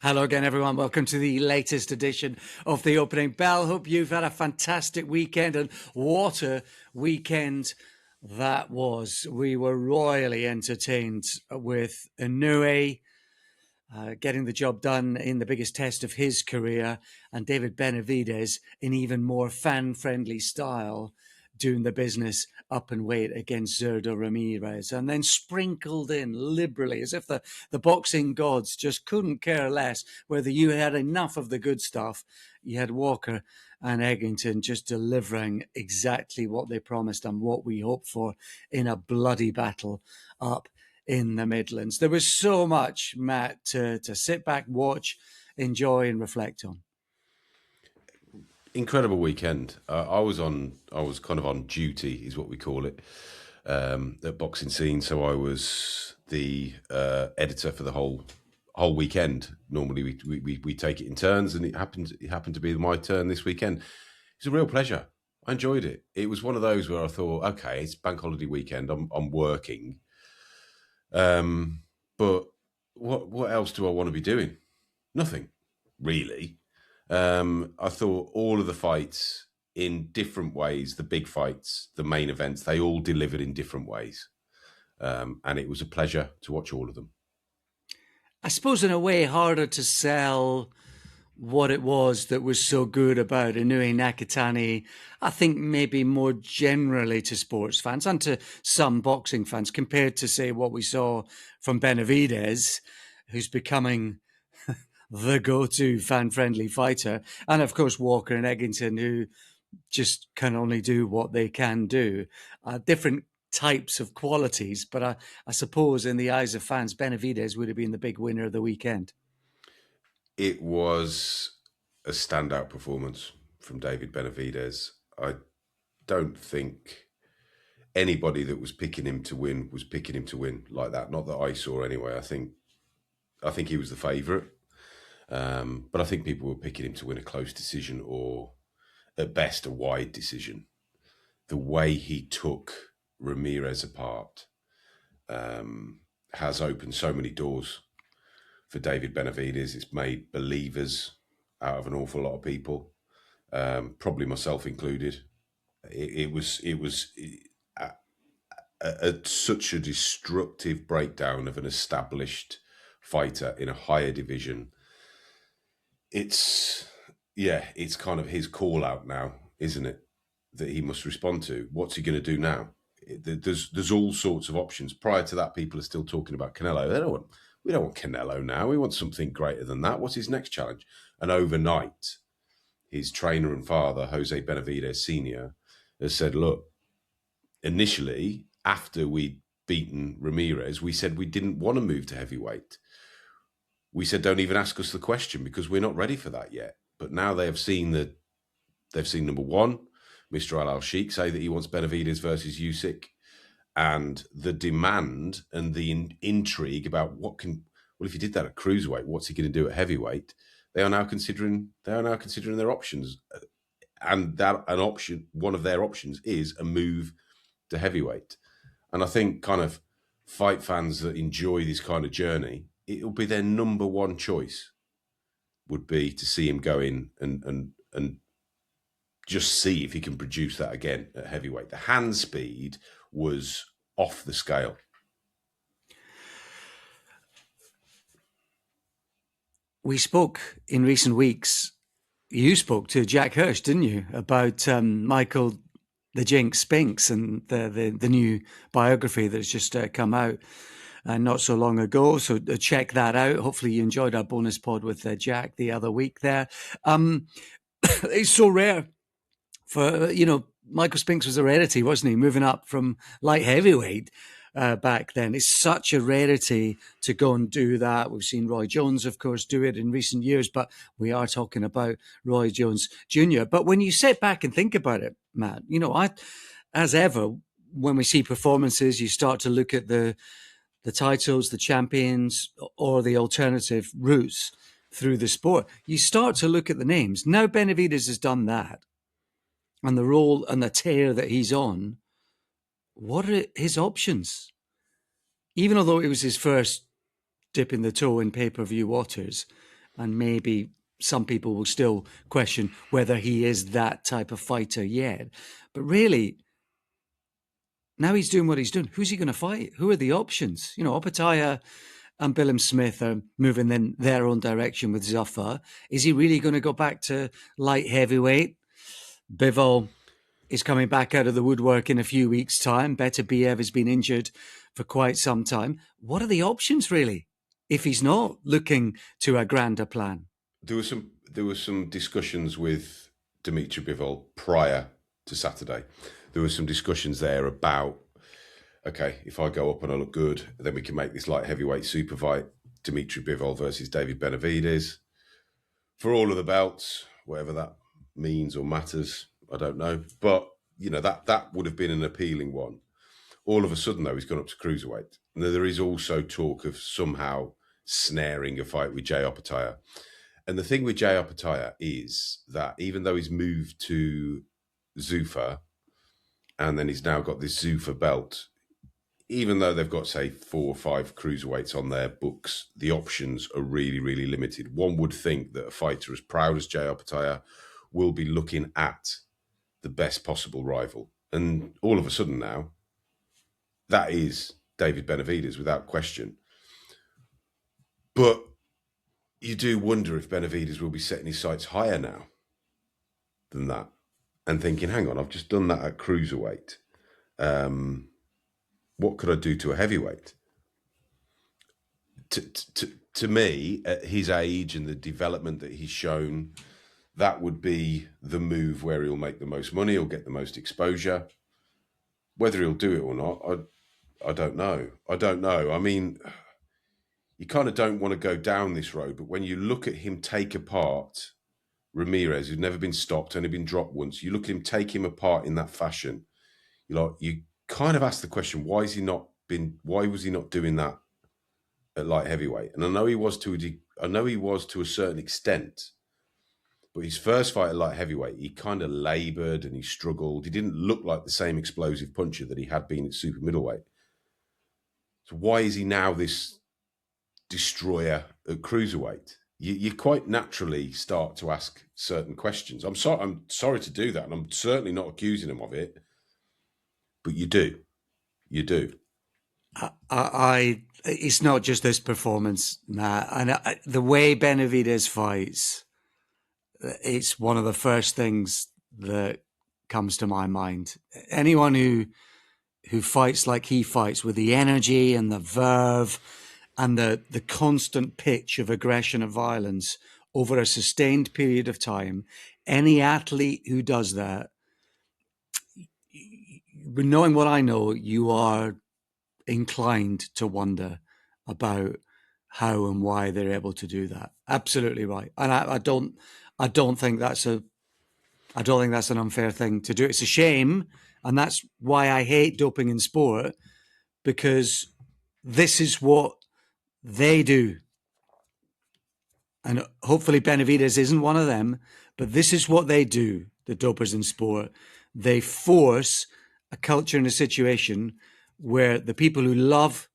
Hello again, everyone. Welcome to the latest edition of The Opening Bell. Hope you've had a fantastic weekend, and what a weekend that was. We were royally entertained with Inoue getting the job done in the biggest test of his career, and David Benavidez in even more fan-friendly style doing the business up and weight against Gilberto Ramirez, and then sprinkled in liberally as if the boxing gods just couldn't care less whether you had enough of the good stuff. You had Walker and Eggington just delivering exactly what they promised and what we hoped for in a bloody battle up in the Midlands. There was so much, Matt, to sit back, watch, enjoy and reflect on. Incredible weekend. I was kind of on duty, is what we call it, at Boxing Scene. So I was the editor for the whole weekend. Normally we take it in turns, and it happened to be my turn this weekend. It was a real pleasure. I enjoyed it. It was one of those where I thought, okay, it's bank holiday weekend. I'm working, but what else do I want to be doing? Nothing, really. I thought all of the fights in different ways, the big fights, the main events, they all delivered in different ways. And it was a pleasure to watch all of them. I suppose in a way harder to sell what it was that was so good about Junto Nakatani, I think maybe more generally to sports fans and to some boxing fans, compared to, say, what we saw from Benavidez, who's becoming the go-to fan-friendly fighter, and of course Walker and Eggington, who just can only do what they can do. Different types of qualities, but I suppose in the eyes of fans, Benavidez would have been the big winner of the weekend. It was a standout performance from David Benavidez. I don't think anybody that was picking him to win was picking him to win like that. Not that I saw anyway. I think he was the favourite. But I think people were picking him to win a close decision, or at best a wide decision. The way he took Ramirez apart has opened so many doors for David Benavidez. It's made believers out of an awful lot of people, probably myself included. It was such a destructive breakdown of an established fighter in a higher division. It's kind of his call out now, isn't it? That he must respond to. What's he going to do now? There's all sorts of options. Prior to that, people are still talking about Canelo. We don't want Canelo now. We want something greater than that. What's his next challenge? And overnight, his trainer and father, Jose Benavidez Sr., has said, look, initially, after we'd beaten Ramirez, we said we didn't want to move to heavyweight. We said, don't even ask us the question because we're not ready for that yet. But now they've seen number one, Mr. Al-Sheikh say that he wants Benavidez versus Usyk, and the demand and the intrigue about if he did that at cruiserweight, what's he going to do at heavyweight? They are now considering their options, and one of their options is a move to heavyweight. And I think kind of fight fans that enjoy this kind of journey, it'll be their number one choice would be to see him go in and just see if he can produce that again at heavyweight. The hand speed was off the scale. We spoke in recent weeks, you spoke to Jack Hirsch, didn't you, about Michael the Jinx Spinks and the new biography that's just come out not so long ago. So check that out. Hopefully you enjoyed our bonus pod with Jack the other week there. It's so rare for, Michael Spinks was a rarity, wasn't he? Moving up from light heavyweight back then. It's such a rarity to go and do that. We've seen Roy Jones, of course, do it in recent years, but we are talking about Roy Jones Jr. But when you sit back and think about it, Matt, as ever, when we see performances, you start to look at the titles, the champions, or the alternative routes through the sport. You start to look at the names. Now Benavidez has done that, and the role and the tear that he's on, what are his options? Even although it was his first dipping the toe in pay-per-view waters, And maybe some people will still question whether he is that type of fighter yet. But really, now he's doing what he's doing. Who's he going to fight? Who are the options? You know, Opataya and Billum Smith are moving in their own direction with Zuffa. Is he really going to go back to light heavyweight? Bivol is coming back out of the woodwork in a few weeks' time. Beterbiev has been injured for quite some time. What are the options, really, if he's not looking to a grander plan? There were some discussions with Dimitri Bivol prior to Saturday. There were some discussions there about, okay, if I go up and I look good, then we can make this light heavyweight super fight, Dimitri Bivol versus David Benavidez. For all of the belts, whatever that means or matters, I don't know. But, you know, that would have been an appealing one. All of a sudden, though, he's gone up to cruiserweight. Now, there is also talk of somehow snaring a fight with Jay Opataya. And the thing with Jay Opataya is that even though he's moved to Zuffa, and then he's now got this Zuffa belt, even though they've got, say, 4 or 5 cruiserweights on their books, the options are really, really limited. One would think that a fighter as proud as Jay Opataya will be looking at the best possible rival. And all of a sudden now, that is David Benavidez without question. But you do wonder if Benavidez will be setting his sights higher now than that and thinking, hang on, I've just done that at cruiserweight. What could I do to a heavyweight? To me, at his age and the development that he's shown, that would be the move where he'll make the most money, he'll get the most exposure. Whether he'll do it or not, I don't know. I mean, you kind of don't want to go down this road, but when you look at him take apart Ramirez, who's never been stopped, only been dropped once, you look at him take him apart in that fashion, you kind of ask the question, why was he not doing that at light heavyweight? And I know he was to a certain extent, but his first fight at light heavyweight, he kind of laboured and he struggled. He didn't look like the same explosive puncher that he had been at super middleweight. So why is he now this destroyer at cruiserweight? You quite naturally start to ask certain questions. I'm sorry to do that, and I'm certainly not accusing him of it, but you do. It's not just this performance, Matt. And the way Benavidez fights, it's one of the first things that comes to my mind. Anyone who fights like he fights, with the energy and the verve and the constant pitch of aggression and violence over a sustained period of time, any athlete who does that, knowing what I know, you are inclined to wonder about how and why they're able to do that. Absolutely right. And I don't think that's an unfair thing to do. It's a shame, and that's why I hate doping in sport, because this is what they do. And hopefully Benavidez isn't one of them, but this is what they do, the dopers in sport. They force a culture and a situation where the people who love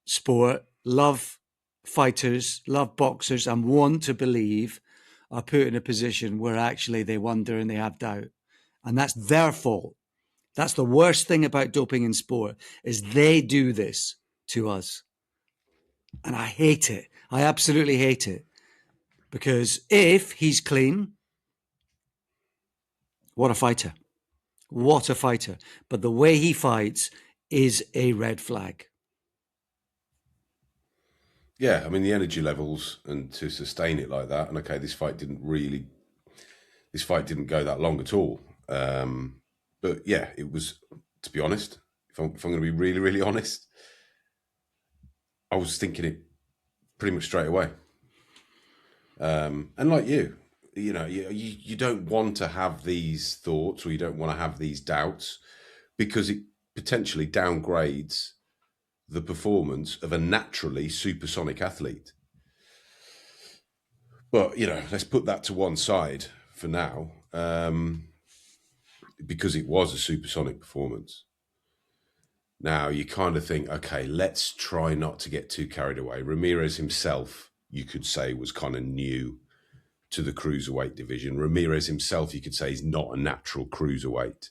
sport, love fighters, love boxers, and want to believe are put in a position where actually they wonder and they have doubt. And that's their fault. That's the worst thing about doping in sport, is they do this to us. And I hate it. I absolutely hate it. Because if he's clean, what a fighter. What a fighter. But the way he fights is a red flag. Yeah, I mean, the energy levels, and to sustain it like that, and okay, this fight didn't go that long at all. But yeah, it was, to be honest, if I'm going to be really, really honest, I was thinking it pretty much straight away. And like you don't want to have these thoughts, or you don't want to have these doubts, because it potentially downgrades the performance of a naturally supersonic athlete. But, let's put that to one side for now, because it was a supersonic performance. Now, you kind of think, okay, let's try not to get too carried away. Ramirez himself you could say was kind of new to the cruiserweight division. Ramirez himself, you could say, is not a natural cruiserweight.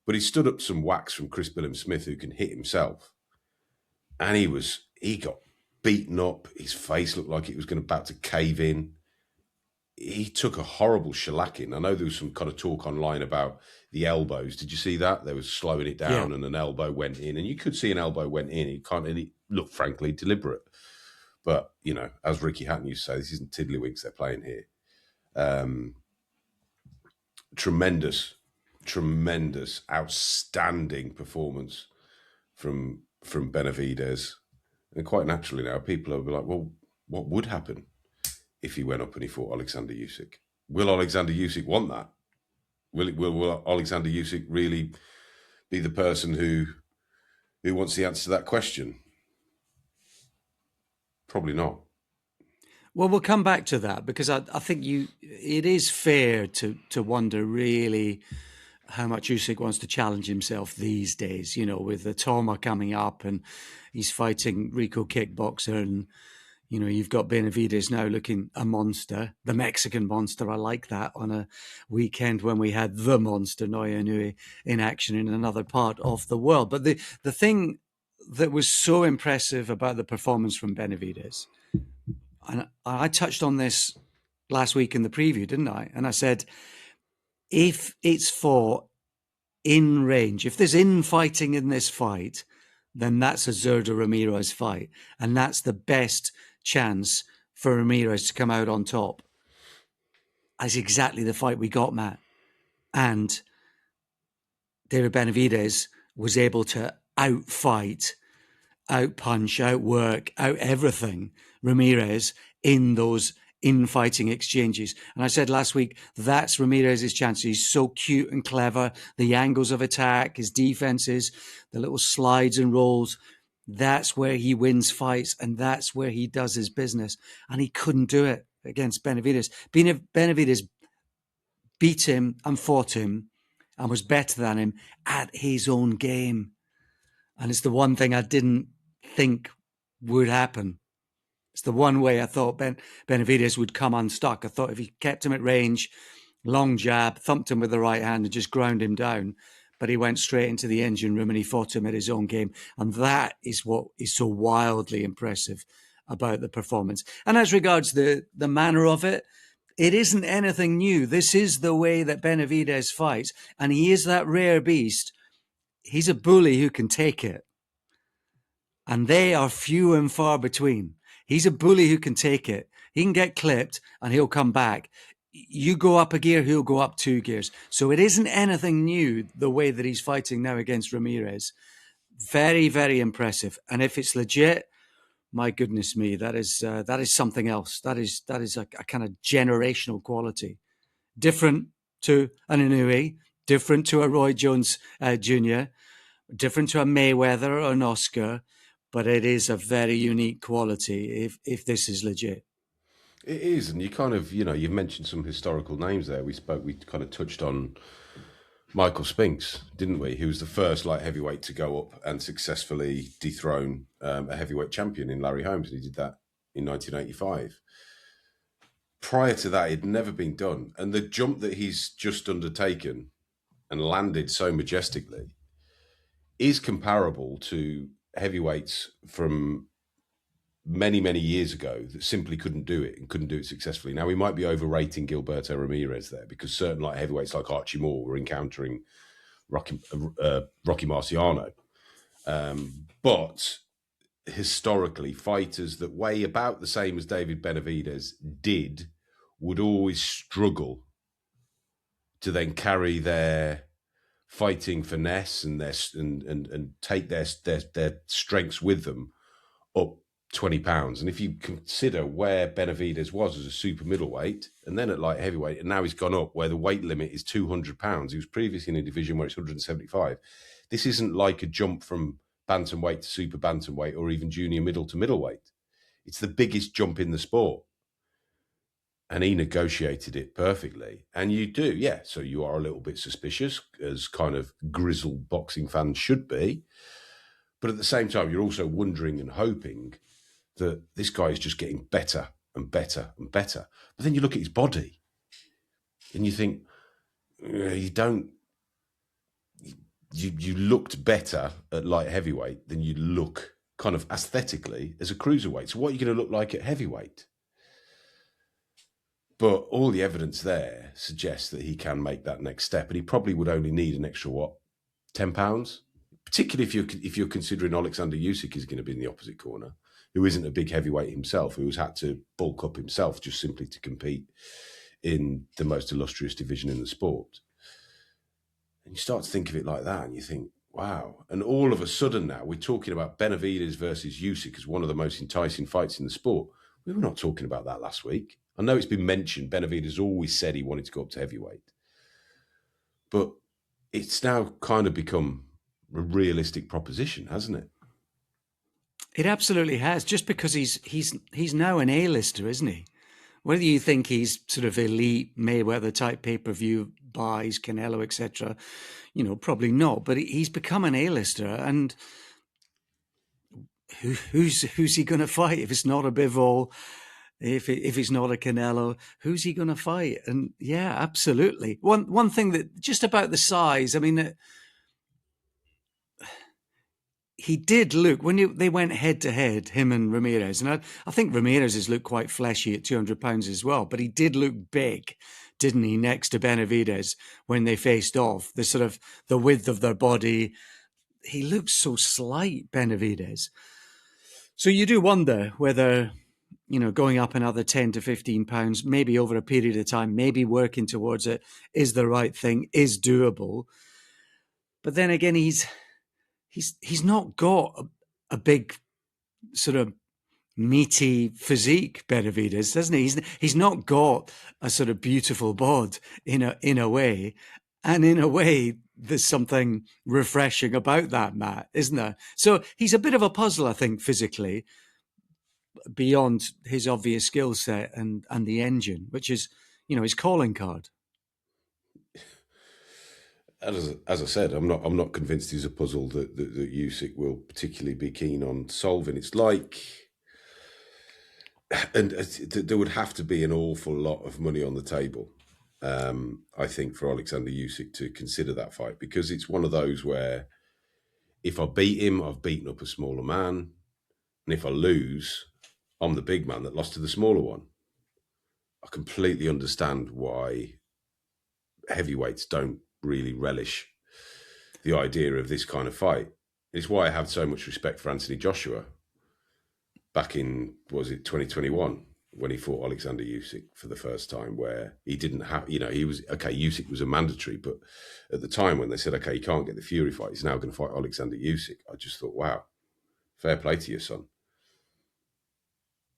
But he stood up some whacks from Chris Billam-Smith, who can hit himself. And he got beaten up. His face looked like it was about to cave in. He took a horrible shellacking. I know there was some kind of talk online about the elbows. Did you see that? They were slowing it down and an elbow went in. And you could see an elbow went in. It looked, frankly, deliberate. But, you know, as Ricky Hatton used to say, this isn't Tiddlywinks they're playing here. Tremendous, outstanding performance from Benavidez. And quite naturally now, people will be like, well, what would happen if he went up and he fought Oleksandr Usyk? Will Oleksandr Usyk want that? Will Oleksandr Usyk really be the person who wants the answer to that question? Probably not. Well, we'll come back to that, because I think it is fair to wonder really how much Usyk wants to challenge himself these days, you know, with the Toma coming up and he's fighting Rico Kickboxer, and, you know, you've got Benavidez now looking a monster, the Mexican monster. I like that, on a weekend when we had the monster Naoya Inoue in action in another part of the world. But the thing that was so impressive about the performance from Benavidez, and I touched on this last week in the preview, didn't I? And I said, if it's fought in range, if there's infighting in this fight, then that's a Zurdo Ramirez fight. And that's the best chance for Ramirez to come out on top. That's exactly the fight we got, Matt. And David Benavidez was able to outfight, outpunch, outwork, out everything Ramirez in those infighting exchanges. And I said last week, that's Ramirez's chance. He's so cute and clever. The angles of attack, his defenses, the little slides and rolls. That's where he wins fights, and that's where he does his business. And he couldn't do it against Benavidez. Benavidez beat him and fought him and was better than him at his own game. And it's the one thing I didn't think would happen. It's the one way I thought Benavidez would come unstuck. I thought if he kept him at range, long jab, thumped him with the right hand and just ground him down. But he went straight into the engine room and he fought him at his own game. And that is what is so wildly impressive about the performance. And as regards the manner of it, it isn't anything new. This is the way that Benavidez fights. And he is that rare beast. He's a bully who can take it. And they are few and far between. He's a bully who can take it. He can get clipped and he'll come back. You go up a gear, he'll go up 2 gears. So it isn't anything new, the way that he's fighting now against Ramirez. Very, very impressive. And if it's legit, my goodness me, that is something else. That is a kind of generational quality. Different to an Inoue, different to a Roy Jones Jr., different to a Mayweather or an Oscar, but it is a very unique quality if this is legit. It is, and you kind of, you know, you've mentioned some historical names there. We kind of touched on Michael Spinks, didn't we? He was the first light heavyweight to go up and successfully dethrone a heavyweight champion in Larry Holmes, and he did that in 1985. Prior to that, it had never been done. And the jump that he's just undertaken and landed so majestically is comparable to heavyweights from many, many years ago that simply couldn't do it and couldn't do it successfully. Now, we might be overrating Gilberto Ramirez there, because certain light heavyweights like Archie Moore were encountering Rocky Marciano. But historically, fighters that weigh about the same as David Benavidez would always struggle to then carry their fighting finesse and take their strengths with them up 20 pounds. And if you consider where Benavidez was as a super middleweight and then at light heavyweight, and now he's gone up where the weight limit is 200 pounds. He was previously in a division where it's 175. This isn't like a jump from bantamweight to super bantamweight or even junior middle to middleweight. It's the biggest jump in the sport. And he negotiated it perfectly. And you do, yeah. So you are a little bit suspicious, as kind of grizzled boxing fans should be. But at the same time, you're also wondering and hoping that this guy is just getting better and better and better. But then you look at his body and you think, you looked better at light heavyweight than you look kind of aesthetically as a cruiserweight. So what are you going to look like at heavyweight? But all the evidence there suggests that he can make that next step, and he probably would only need an extra, £10? Particularly if you're considering Oleksandr Usyk is going to be in the opposite corner, who isn't a big heavyweight himself, who has had to bulk up himself just simply to compete in the most illustrious division in the sport. And you start to think of it like that, and you think, wow. And all of a sudden now, we're talking about Benavidez versus Usyk as one of the most enticing fights in the sport. We were not talking about that last week. I know it's been mentioned. Benavidez always said he wanted to go up to heavyweight. But it's now kind of become a realistic proposition, hasn't it? It absolutely has. Just because he's now an A-lister, isn't he? Whether you think he's sort of elite Mayweather type pay-per-view buys, Canelo, etc., probably not. But he's become an A-lister, and who's he going to fight if it's not a Bivol? If it's not a Canelo, who's he going to fight? And yeah, absolutely. One thing that just about the size, I mean, he did look, when they went head to head, him and Ramirez, and I think Ramirez has looked quite fleshy at 200 pounds as well, but he did look big, didn't he, next to Benavidez when they faced off. The sort of the width of their body, he looked so slight, Benavidez. So you do wonder whether, going up another 10 to 15 pounds, maybe over a period of time, maybe working towards it, is the right thing, is doable. But then again, he's not got a big sort of meaty physique, Benavidez, doesn't he? He's not got a sort of beautiful bod in a way. And in a way, there's something refreshing about that, Matt, isn't there? So he's a bit of a puzzle, I think, physically, beyond his obvious skill set and the engine, which is, his calling card. As I said, I'm not convinced he's a puzzle that Usyk will particularly be keen on solving. It's like, and there would have to be an awful lot of money on the table, I think, for Oleksandr Usyk to consider that fight, because it's one of those where if I beat him, I've beaten up a smaller man, and if I lose, I'm the big man that lost to the smaller one. I completely understand why heavyweights don't really relish the idea of this kind of fight. It's why I have so much respect for Anthony Joshua back in, 2021, when he fought Oleksandr Usyk for the first time, where he didn't have, he was, okay, Usyk was a mandatory, but at the time when they said, okay, he can't get the Fury fight, he's now going to fight Oleksandr Usyk, I just thought, wow, fair play to your son.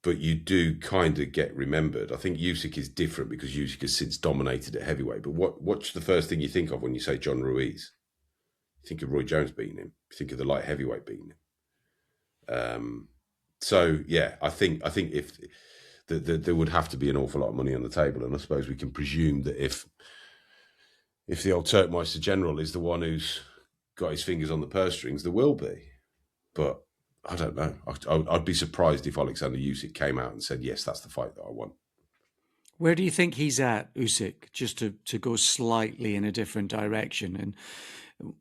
But you do kind of get remembered. I think Usyk is different because Usyk has since dominated at heavyweight. But what's the first thing you think of when you say John Ruiz? You think of Roy Jones beating him. You think of the light heavyweight beating him. So yeah, I think if there would have to be an awful lot of money on the table, and I suppose we can presume that if the old Turkmeister General is the one who's got his fingers on the purse strings, there will be. But I don't know. I'd be surprised if Oleksandr Usyk came out and said, yes, that's the fight that I want. Where do you think he's at, Usyk, just to go slightly in a different direction? And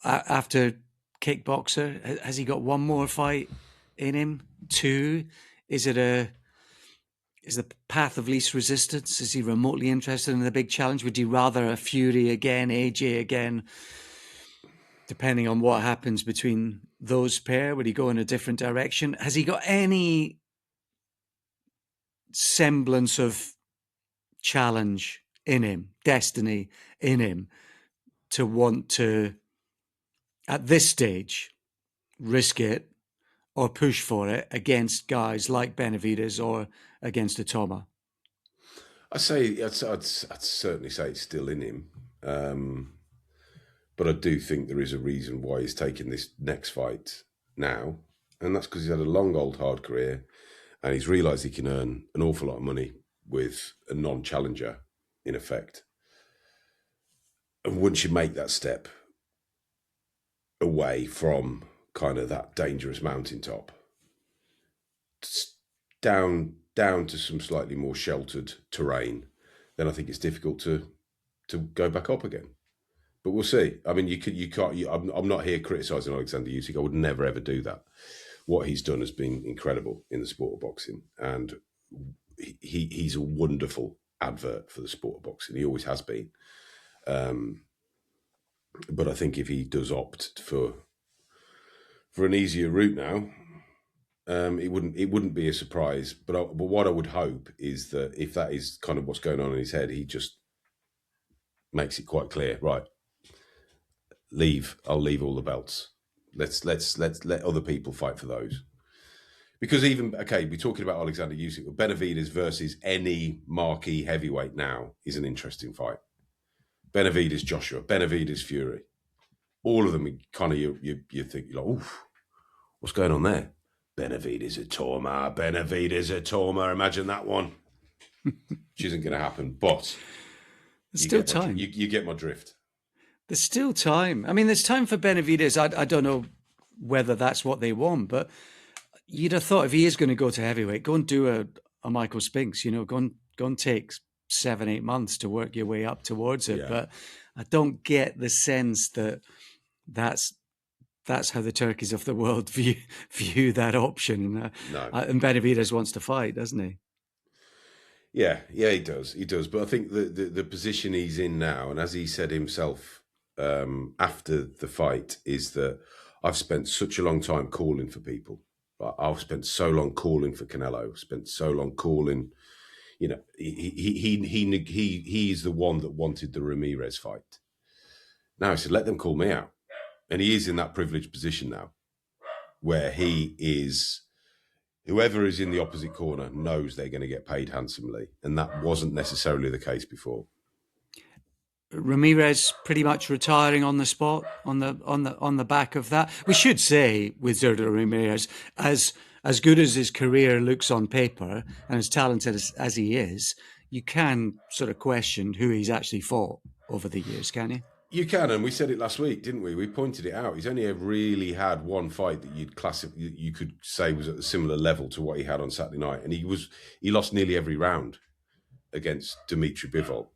after Kickboxer, has he got one more fight in him? Two? Is the path of least resistance? Is he remotely interested in the big challenge? Would he rather a Fury again, AJ again? Depending on what happens between those pair, would he go in a different direction? Has he got any semblance of challenge in him, destiny in him, to want to, at this stage, risk it or push for it against guys like Benavidez or against Atoma? I'd certainly say it's still in him. But I do think there is a reason why he's taking this next fight now. And that's because he's had a long, old, hard career, and he's realised he can earn an awful lot of money with a non-challenger, in effect. And once you make that step away from kind of that dangerous mountaintop, down to some slightly more sheltered terrain, then I think it's difficult to go back up again. But we'll see. I mean, you can't. I'm not here criticising Oleksandr Usyk. I would never ever do that. What he's done has been incredible in the sport of boxing, and he's a wonderful advert for the sport of boxing. He always has been. But I think if he does opt for an easier route now, it wouldn't be a surprise. But what I would hope is that if that is kind of what's going on in his head, he just makes it quite clear. Right, I'll leave all the belts. Let's let other people fight for those. Because we're talking about Oleksandr Usyk, but Benavidez versus any marquee heavyweight now is an interesting fight. Benavidez Joshua, Benavidez Fury, all of them kind of you think you're like, oof, what's going on there? Benavidez Atoma. Imagine that one. Which isn't going to happen, but there's still time. You get my drift. There's still time. I mean, there's time for Benavidez. I don't know whether that's what they want, but you'd have thought if he is going to go to heavyweight, go and do a Michael Spinks. Go and take 7-8 months to work your way up towards it. Yeah. But I don't get the sense that that's how the turkeys of the world view that option. No. And Benavidez wants to fight, doesn't he? Yeah, he does. But I think the position he's in now, and as he said himself after the fight, is that I've spent such a long time calling for people. I've spent so long calling for Canelo. Spent so long calling. He is the one that wanted the Ramirez fight. Now he said, let them call me out. And he is in that privileged position now where he is, whoever is in the opposite corner knows they're going to get paid handsomely. And that wasn't necessarily the case before. Ramirez pretty much retiring on the spot on the back of that. We should say with Gilberto Ramirez, as good as his career looks on paper and as talented as he is, you can sort of question who he's actually fought over the years, can you? You can, and we said it last week, didn't we? We pointed it out. He's only ever really had one fight that you could say was at a similar level to what he had on Saturday night, and he lost nearly every round against Dimitri Bivol.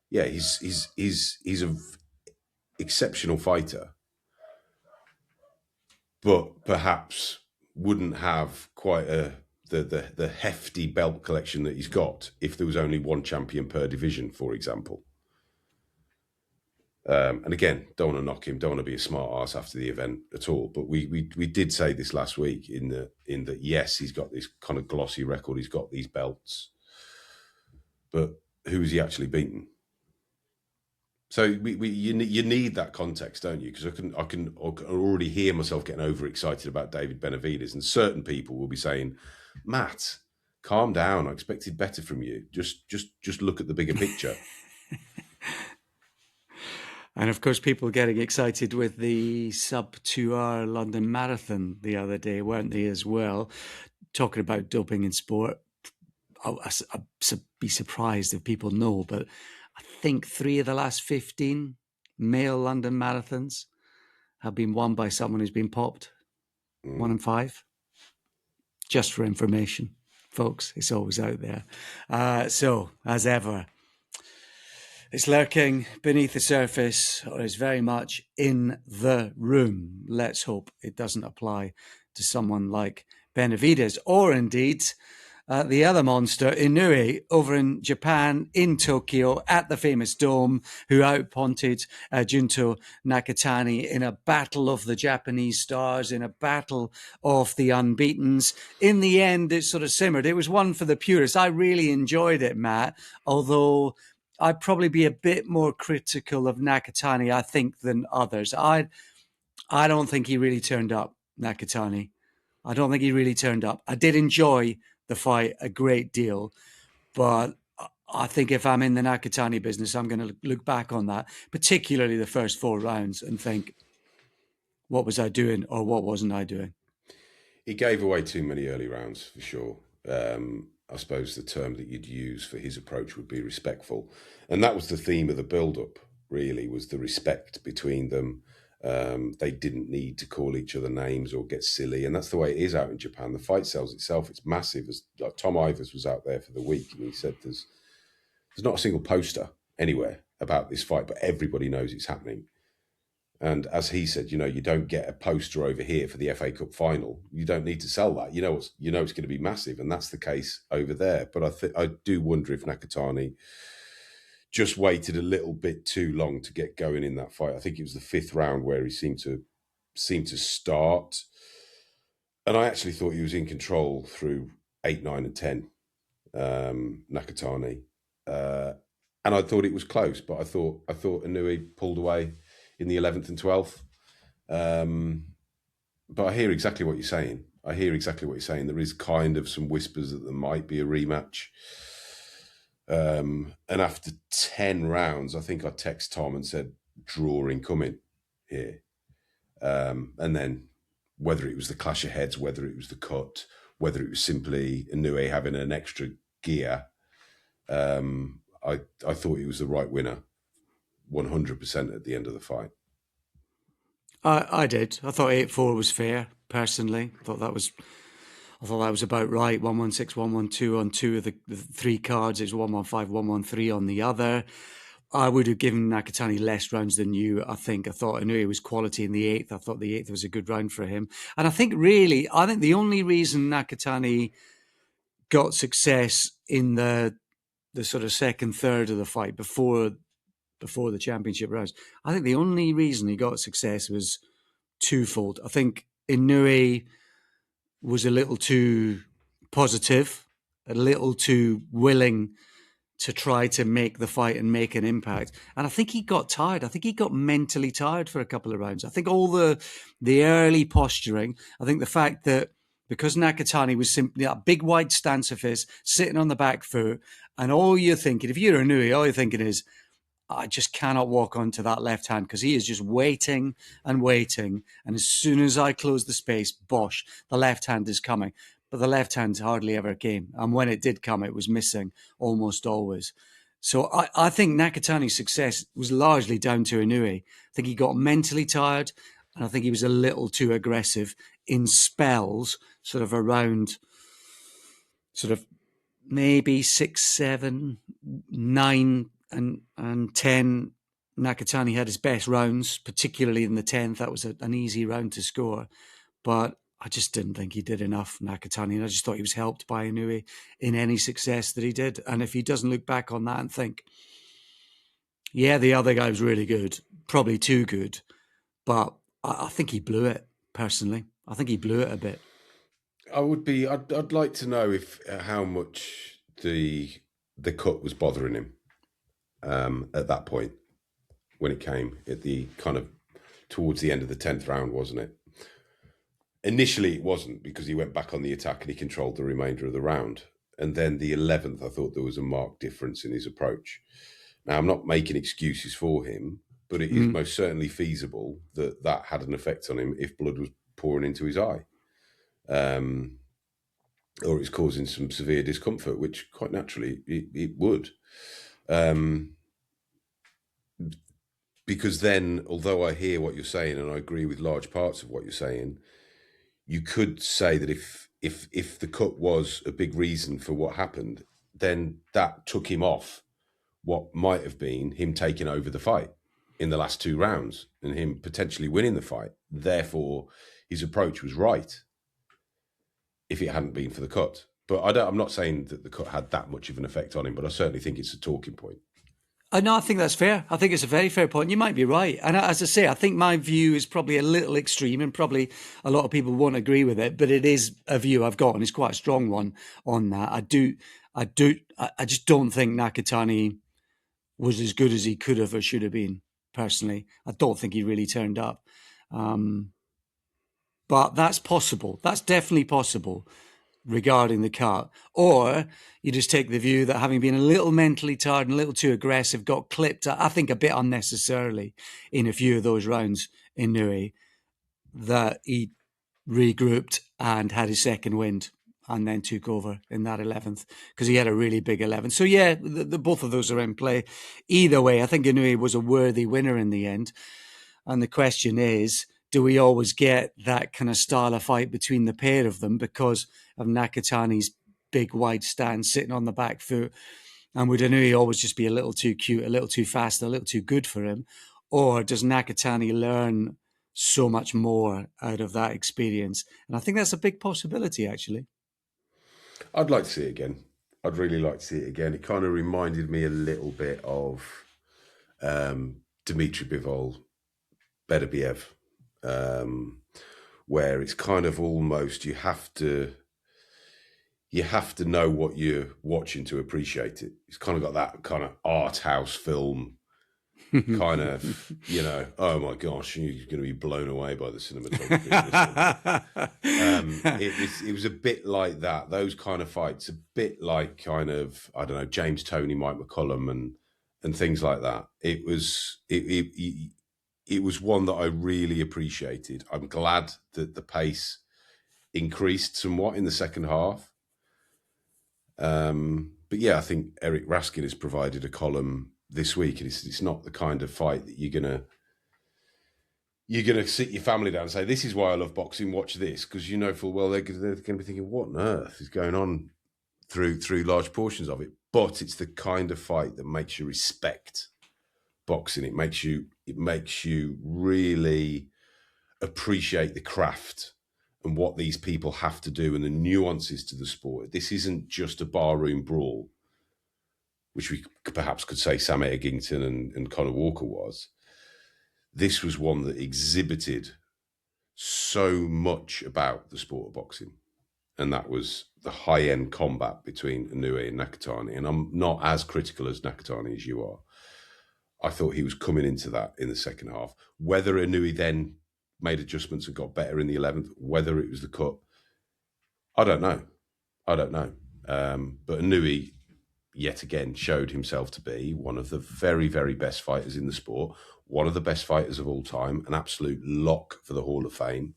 Yeah, he's an exceptional fighter, but perhaps wouldn't have quite the hefty belt collection that he's got if there was only one champion per division, for example. And again, don't want to knock him, don't want to be a smart ass after the event at all. But we did say this last week in that yes, he's got this kind of glossy record, he's got these belts, but who has he actually beaten? So you need that context, don't you? Because I can already hear myself getting overexcited about David Benavidez, and certain people will be saying, Matt, calm down. I expected better from you. Just look at the bigger picture. And of course, people getting excited with the sub 2-hour London Marathon the other day, weren't they, as well? Talking about doping in sport. I'd be surprised if people know, but I think 3 of the last 15 male London marathons have been won by someone who's been popped. 1 in 5. Just for information, folks, it's always out there. So, as ever, it's lurking beneath the surface, or is very much in the room. Let's hope it doesn't apply to someone like Benavidez, or indeed the other monster, Inoue, over in Japan, in Tokyo, at the famous Dome, who outpointed Junto Nakatani in a battle of the Japanese stars, in a battle of the unbeatens. In the end, it sort of simmered. It was one for the purists. I really enjoyed it, Matt, although I'd probably be a bit more critical of Nakatani, I think, than others. I don't think he really turned up, Nakatani. I don't think he really turned up. I did enjoy the fight a great deal, but I think if I'm in the Nakatani business, I'm going to look back on that, particularly the first 4 rounds, and think, what was I doing or what wasn't I doing? He gave away too many early rounds, for sure. I suppose the term that you'd use for his approach would be respectful. And that was the theme of the build-up, really, was the respect between them. They didn't need to call each other names or get silly, and that's the way it is out in Japan. The fight sells itself; it's massive. As like Tom Ivers was out there for the week, and he said there's not a single poster anywhere about this fight, but everybody knows it's happening. And as he said, you don't get a poster over here for the FA Cup final. You don't need to sell that. It's going to be massive, and that's the case over there. But I do wonder if Nakatani just waited a little bit too long to get going in that fight. I think it was the 5th round where he seemed to start, and I actually thought he was in control through 8, 9, and 10. Nakatani, and I thought it was close, but I thought Inoue pulled away in the 11th and 12th. But I hear exactly what you're saying. There is kind of some whispers that there might be a rematch. And after 10 rounds, I think I text Tom and said, draw incoming here. And then whether it was the clash of heads, whether it was the cut, whether it was simply Inoue having an extra gear, I thought he was the right winner 100% at the end of the fight. I did. I thought 8-4 was fair, personally. I thought that was about right. 116, 112 on 2 of the 3 cards. It's 115, 113 on the other. I would have given Nakatani less rounds than you, I think. I thought Inoue was quality in the 8th. I thought the 8th was a good round for him. And I think the only reason Nakatani got success in the sort of second third of the fight before the championship rounds, I think the only reason he got success was twofold. I think Inoue was a little too positive, a little too willing to try to make the fight and make an impact. And I think he got tired. I think he got mentally tired for a couple of rounds. I think all the early posturing, I think the fact that because Nakatani was simply that big wide stance of his, sitting on the back foot, and all you're thinking, if you're Inoue, all you're thinking is, I just cannot walk onto that left hand because he is just waiting and waiting. And as soon as I close the space, bosh, the left hand is coming. But the left hand hardly ever came. And when it did come, it was missing almost always. So I think Nakatani's success was largely down to Inoue. I think he got mentally tired, and I think he was a little too aggressive in spells, sort of around sort of maybe 6, 7, 9, and 10. Nakatani had his best rounds, particularly in the 10th. That was an easy round to score. But I just didn't think he did enough, Nakatani. And I just thought he was helped by Inoue in any success that he did. And if he doesn't look back on that and think, yeah, the other guy was really good, probably too good, but I think he blew it, personally. I think he blew it a bit. I'd like to know how much the cut was bothering him at that point when it came at the kind of towards the end of the 10th round, wasn't it? Initially, it wasn't, because he went back on the attack and he controlled the remainder of the round. And then the 11th, I thought there was a marked difference in his approach. Now, I'm not making excuses for him, but it is most certainly feasible that had an effect on him if blood was pouring into his eye. Or it's causing some severe discomfort, which quite naturally it would. Because then, although I hear what you're saying and I agree with large parts of what you're saying, you could say that if the cut was a big reason for what happened, then that took him off what might have been him taking over the fight in the last 2 rounds and him potentially winning the fight. Therefore, his approach was right if it hadn't been for the cut. But I'm not saying that the cut had that much of an effect on him, but I certainly think it's a talking point. No, I think that's fair. I think it's a very fair point. You might be right. And as I say, I think my view is probably a little extreme and probably a lot of people won't agree with it, but it is a view I've got and it's quite a strong one on that. I just don't think Nakatani was as good as he could have or should have been, personally. I don't think he really turned up. But that's possible. That's definitely possible regarding the cut. Or you just take the view that having been a little mentally tired and a little too aggressive, got clipped, I think, a bit unnecessarily in a few of those rounds in Inoue, that he regrouped and had his second wind and then took over in that 11th because he had a really big 11th. So yeah, both of those are in play. Either way, I think Inoue was a worthy winner in the end. And the question is, do we always get that kind of style of fight between the pair of them because of Nakatani's big wide stance sitting on the back foot? And would Inoue always just be a little too cute, a little too fast, a little too good for him? Or does Nakatani learn so much more out of that experience? And I think that's a big possibility, actually. I'd like to see it again. I'd really like to see it again. It kind of reminded me a little bit of Dmitry Bivol, Benavidez, where it's kind of almost you have to know what you're watching to appreciate it. It's kind of got that kind of art house film kind of, oh my gosh, you're going to be blown away by the cinematography. It was a bit like that. Those kind of fights, a bit like kind of, I don't know, James Toney, Mike McCallum, and things like that. It was one that I really appreciated. I'm glad that the pace increased somewhat in the second half. But yeah, I think Eric Raskin has provided a column this week, and it's not the kind of fight that you're gonna sit your family down and say, "This is why I love boxing. Watch this," because you know full well they're going to be thinking, "What on earth is going on?" through large portions of it. But it's the kind of fight that makes you respect boxing. It makes you really appreciate the craft and what these people have to do and the nuances to the sport. This isn't just a barroom brawl, which we perhaps could say Sam Eggington and Conor Walker was. This was one that exhibited so much about the sport of boxing. And that was the high-end combat between Inoue and Nakatani. And I'm not as critical as Nakatani as you are. I thought he was coming into that in the second half. Whether Inoue then made adjustments and got better in the 11th, whether it was the cut, I don't know. But Inoue, yet again, showed himself to be one of the very, very best fighters in the sport, one of the best fighters of all time, an absolute lock for the Hall of Fame.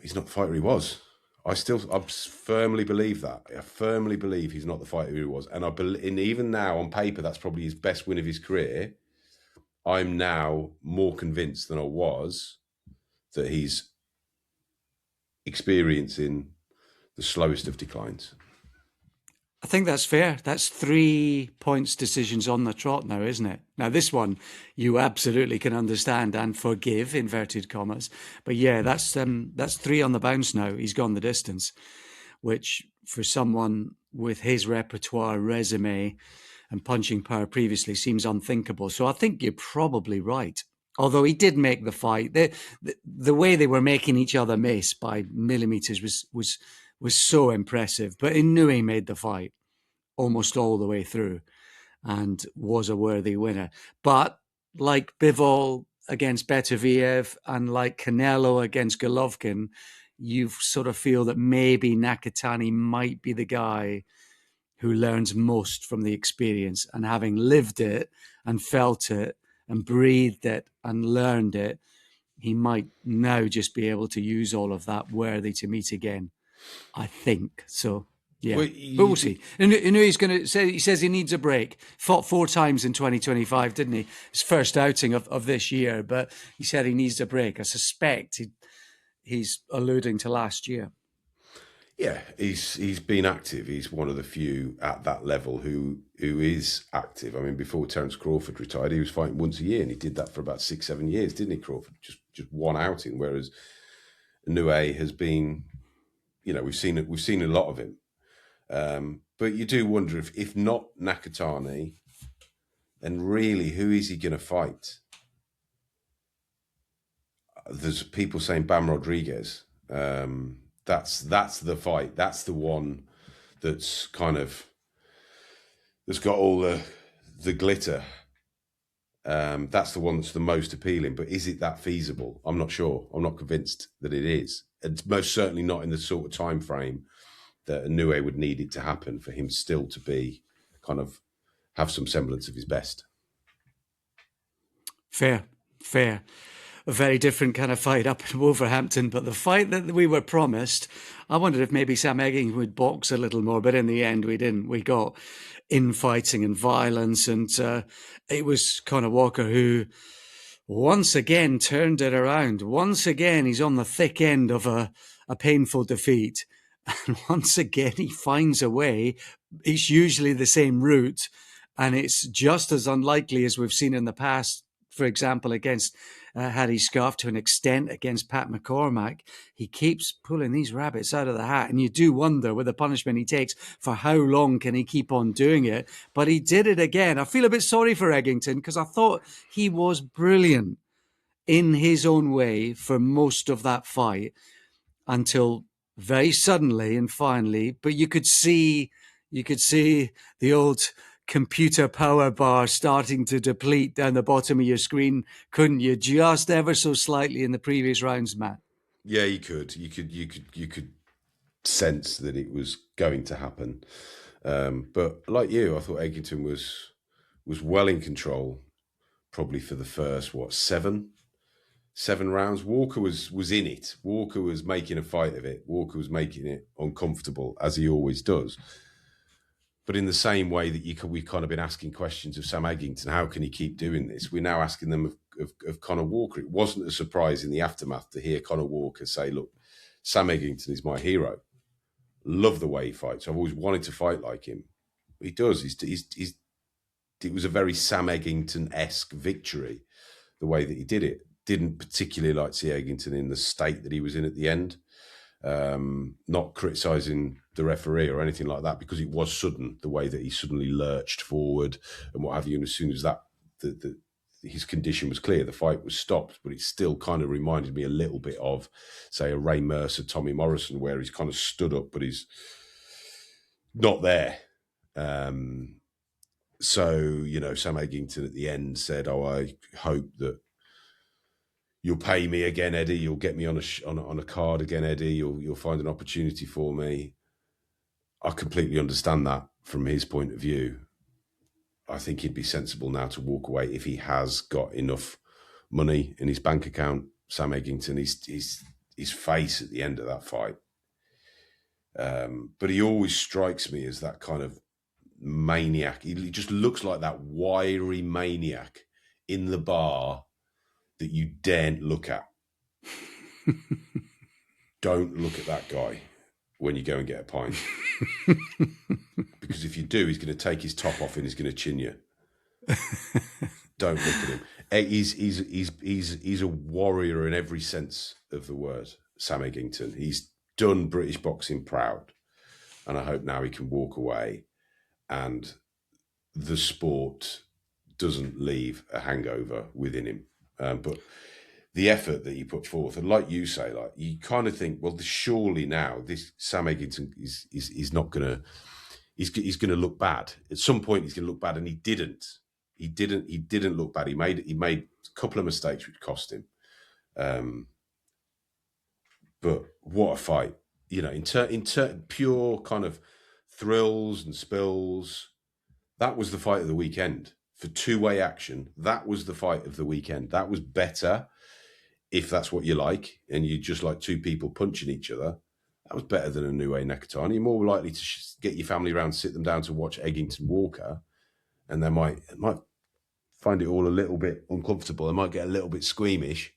He's not the fighter he was. I firmly believe that. I firmly believe he's not the fighter he was. And and even now, on paper, that's probably his best win of his career. I'm now more convinced than I was that he's experiencing the slowest of declines. I think that's fair. That's 3 points decisions on the trot now, isn't it? Now, this one you absolutely can understand and forgive, inverted commas. But yeah, that's 3 on the bounce now. He's gone the distance, which for someone with his repertoire, resume, and punching power previously seems unthinkable. So I think you're probably right. Although he did make the fight, the way they were making each other miss by millimeters was so impressive. But Inoue made the fight almost all the way through and was a worthy winner. But like Bivol against Benavidez and like Canelo against Golovkin, you sort of feel that maybe Nakatani might be the guy who learns most from the experience, and having lived it and felt it and breathed it and learned it, he might now just be able to use all of that worthy to meet again. I think so. Yeah, but we'll see. And he's going to say, he says he needs a break. Fought 4 times in 2025, didn't he? His first outing of this year, but he said he needs a break. I suspect he's alluding to last year. Yeah, he's been active. He's one of the few at that level who is active. I mean, before Terence Crawford retired, he was fighting once a year, and he did that for about 6-7 years, didn't he, Crawford? Just one outing, whereas Inoue has been, we've seen a lot of him. But you do wonder if not Nakatani, then really who is he going to fight? There's people saying Bam Rodriguez. That's the fight. That's the one that's got all the glitter. That's the one that's the most appealing. But is it that feasible? I'm not sure. I'm not convinced that it is. It's most certainly not in the sort of time frame that Inoue would need it to happen for him still to be have some semblance of his best. Fair. a very different kind of fight up in Wolverhampton. But the fight that we were promised, I wondered if maybe Sam Eggington would box a little more, but in the end we didn't. We got infighting and violence, and it was Conor Walker who once again turned it around. Once again, he's on the thick end of a painful defeat. And once again, he finds a way. It's usually the same route, and it's just as unlikely as we've seen in the past. For example, against Harry Scarf, to an extent, against Pat McCormack. He keeps pulling these rabbits out of the hat, and you do wonder, with the punishment he takes, for how long can he keep on doing it? But he did it again. I feel a bit sorry for Eggington, because I thought he was brilliant in his own way for most of that fight, until very suddenly and finally, but you could see the old computer power bar starting to deplete down the bottom of your screen, couldn't you? Just ever so slightly in the previous rounds, Matt. Yeah, you could sense that it was going to happen. But like you, I thought Eggington was well in control, probably for the first seven rounds. Walker was in it. Walker was making a fight of it. Walker was making it uncomfortable, as he always does. But in the same way that we've kind of been asking questions of Sam Eggington, how can he keep doing this? We're now asking them of Conor Walker. It wasn't a surprise in the aftermath to hear Conor Walker say, look, Sam Eggington is my hero. Love the way he fights. I've always wanted to fight like him. He does. It was a very Sam Eggington-esque victory, the way that he did it. Didn't particularly like to see Eggington in the state that he was in at the end. Not criticising the referee or anything like that, because it was sudden, the way that he suddenly lurched forward and what have you. And as soon as that his condition was clear, the fight was stopped. But it still kind of reminded me a little bit of, say, a Ray Mercer, Tommy Morrison, where he's kind of stood up, but he's not there. So, Sam Eggington at the end said, "Oh, I hope that you'll pay me again, Eddie. You'll get me on a card again, Eddie. You'll find an opportunity for me." I completely understand that from his point of view. I think he'd be sensible now to walk away if he has got enough money in his bank account. Sam Eggington, his face at the end of that fight. But he always strikes me as that kind of maniac. He just looks like that wiry maniac in the bar that you daren't look at. Don't look at that guy when you go and get a pint. Because if you do, he's going to take his top off and he's going to chin you. Don't look at him. He's a warrior in every sense of the word, Sam Eggington. He's done British boxing proud. And I hope now he can walk away and the sport doesn't leave a hangover within him. But the effort that he put forth, and like you say, like you kind of think, well, surely now this Sam Eggington is not going to, he's going to look bad at some point. He's going to look bad, and he didn't. He didn't look bad. He made a couple of mistakes which cost him. But what a fight! In pure kind of thrills and spills, that was the fight of the weekend. For two-way action, that was the fight of the weekend. That was better, if that's what you like, and you just like two people punching each other. That was better than a Naoya Inoue. You're more likely to get your family around, sit them down to watch Eggington Walker, and they might find it all a little bit uncomfortable. They might get a little bit squeamish.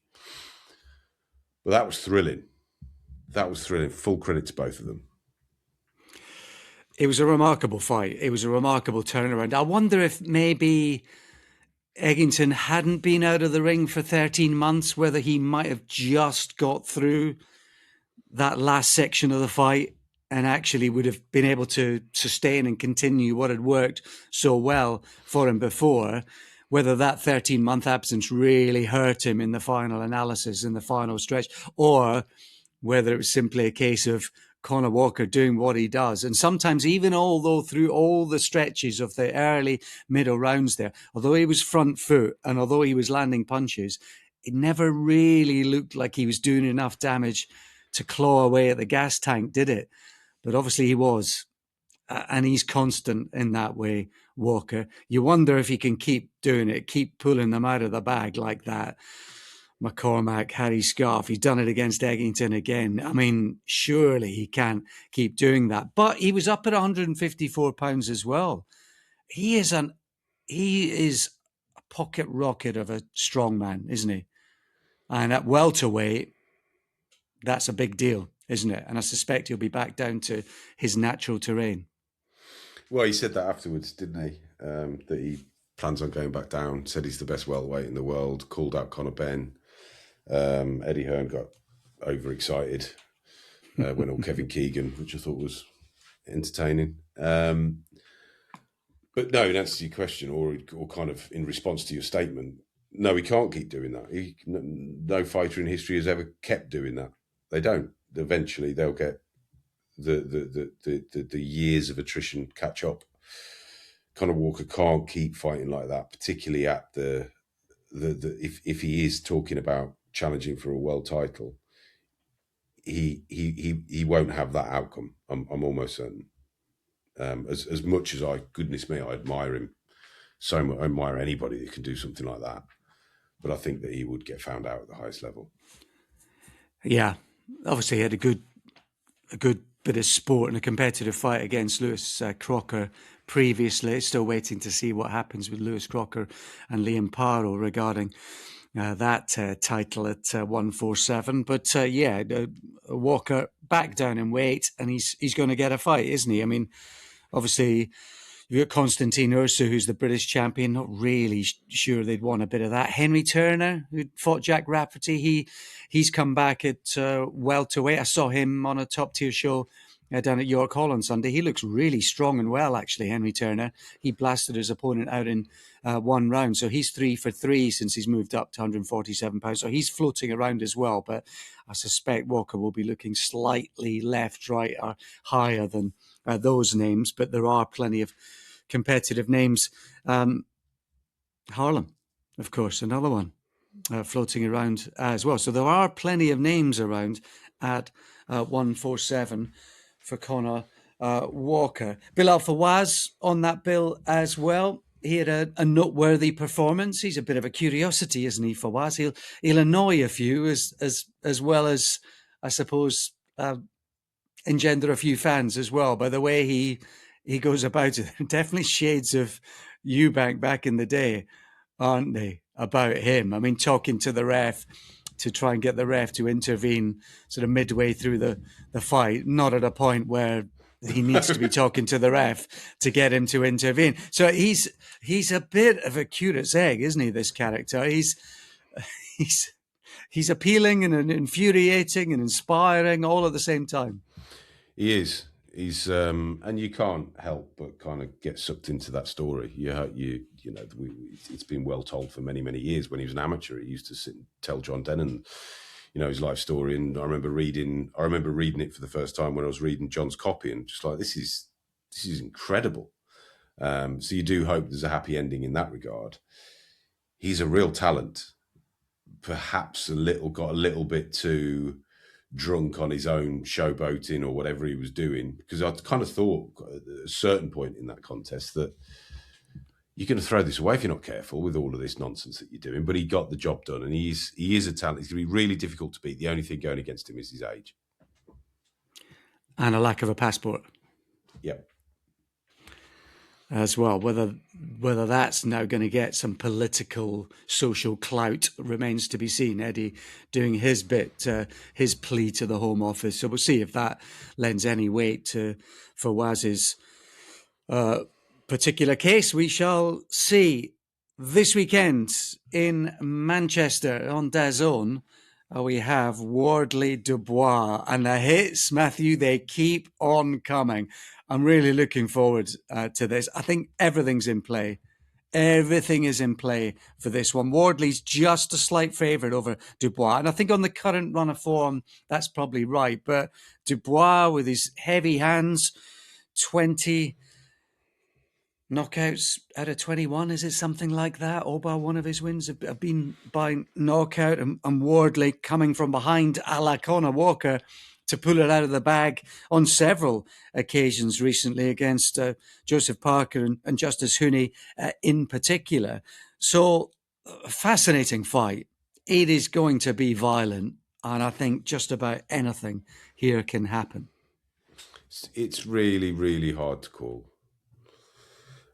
But that was thrilling. That was thrilling. Full credit to both of them. It was a remarkable fight. It was a remarkable turnaround. I wonder if maybe Eggington hadn't been out of the ring for 13 months, whether he might have just got through that last section of the fight and actually would have been able to sustain and continue what had worked so well for him before, whether that 13-month absence really hurt him in the final analysis, in the final stretch, or whether it was simply a case of Conor Walker doing what he does. And sometimes, even although through all the stretches of the early middle rounds there, although he was front foot and although he was landing punches, it never really looked like he was doing enough damage to claw away at the gas tank, did it? But obviously he was. And he's constant in that way, Walker. You wonder if he can keep doing it, keep pulling them out of the bag like that. McCormack, Harry Scarf. He's done it against Eggington again. I mean, surely he can't keep doing that. But he was up at 154 pounds as well. He is a pocket rocket of a strong man, isn't he? And at welterweight, that's a big deal, isn't it? And I suspect he'll be back down to his natural terrain. Well, he said that afterwards, didn't he? That he plans on going back down. Said he's the best welterweight in the world. Called out Conor Ben. Eddie Hearn got overexcited when all Kevin Keegan, which I thought was entertaining. But no, in answer to your question, or kind of in response to your statement, no, he can't keep doing that. No fighter in history has ever kept doing that. They don't. Eventually, they'll get the years of attrition catch up. Conor Walker can't keep fighting like that, particularly at if he is talking about challenging for a world title, he won't have that outcome. I'm almost certain. As much as goodness me, I admire him so much. I admire anybody that can do something like that, but I think that he would get found out at the highest level. Yeah, obviously he had a good bit of sport and a competitive fight against Lewis Crocker previously. Still waiting to see what happens with Lewis Crocker and Liam Paro regarding that title at 147. But Walker back down in weight, and he's going to get a fight, isn't he? I mean, obviously, you've got Constantine Ursu, who's the British champion. Not really sure they'd want a bit of that. Henry Turner, who fought Jack Rafferty, he's come back at welterweight. I saw him on a top-tier show down at York Hall on Sunday. He looks really strong and well, actually, Henry Turner. He blasted his opponent out in one round. So he's 3 for 3 since he's moved up to 147 pounds. So he's floating around as well. But I suspect Walker will be looking slightly left, right, or higher than those names. But there are plenty of competitive names. Harlem, of course, another one floating around as well. So there are plenty of names around at 147 for Conor Walker. Bilal Fawaz on that bill as well. He had a noteworthy performance. He's a bit of a curiosity, isn't he, Fawaz? He'll annoy a few as well as, I suppose, engender a few fans as well by the way he goes about it. Definitely shades of Eubank back in the day, aren't they, about him? I mean, talking to the ref to try and get the ref to intervene sort of midway through the fight, not at a point where he needs to be talking to the ref to get him to intervene. So he's a bit of a curious egg, isn't he, this character? He's appealing and infuriating and inspiring all at the same time. He is. He's and you can't help but kind of get sucked into that story. It's been well told for many years. When he was an amateur, he used to sit and tell John Dennon, his life story. And I remember reading it for the first time when I was reading John's copy, and just like, this is incredible. So you do hope there's a happy ending in that regard. He's a real talent. Perhaps got a little bit too drunk on his own showboating or whatever he was doing, because I kind of thought at a certain point in that contest that you're going to throw this away if you're not careful with all of this nonsense that you're doing. But he got the job done, and he is a talent. He's going to be really difficult to beat. The only thing going against him is his age and a lack of a passport. Yep. As well, whether that's now going to get some political, social clout remains to be seen. Eddie doing his bit, his plea to the Home Office. So we'll see if that lends any weight to Fawaz's particular case. We shall see. This weekend in Manchester on DAZN, we have Wardley Dubois, and the hits, Matthew, they keep on coming. I'm really looking forward to this. I think everything's in play. Everything is in play for this one. Wardley's just a slight favourite over Dubois. And I think on the current run of form, that's probably right. But Dubois, with his heavy hands, 20 knockouts out of 21, is it something like that? All by one of his wins have been by knockout. And Wardley coming from behind a la Conor Walker to pull it out of the bag on several occasions recently against Joseph Parker and Justice Hooney in particular. So, fascinating fight. It is going to be violent, and I think just about anything here can happen. It's really, really hard to call.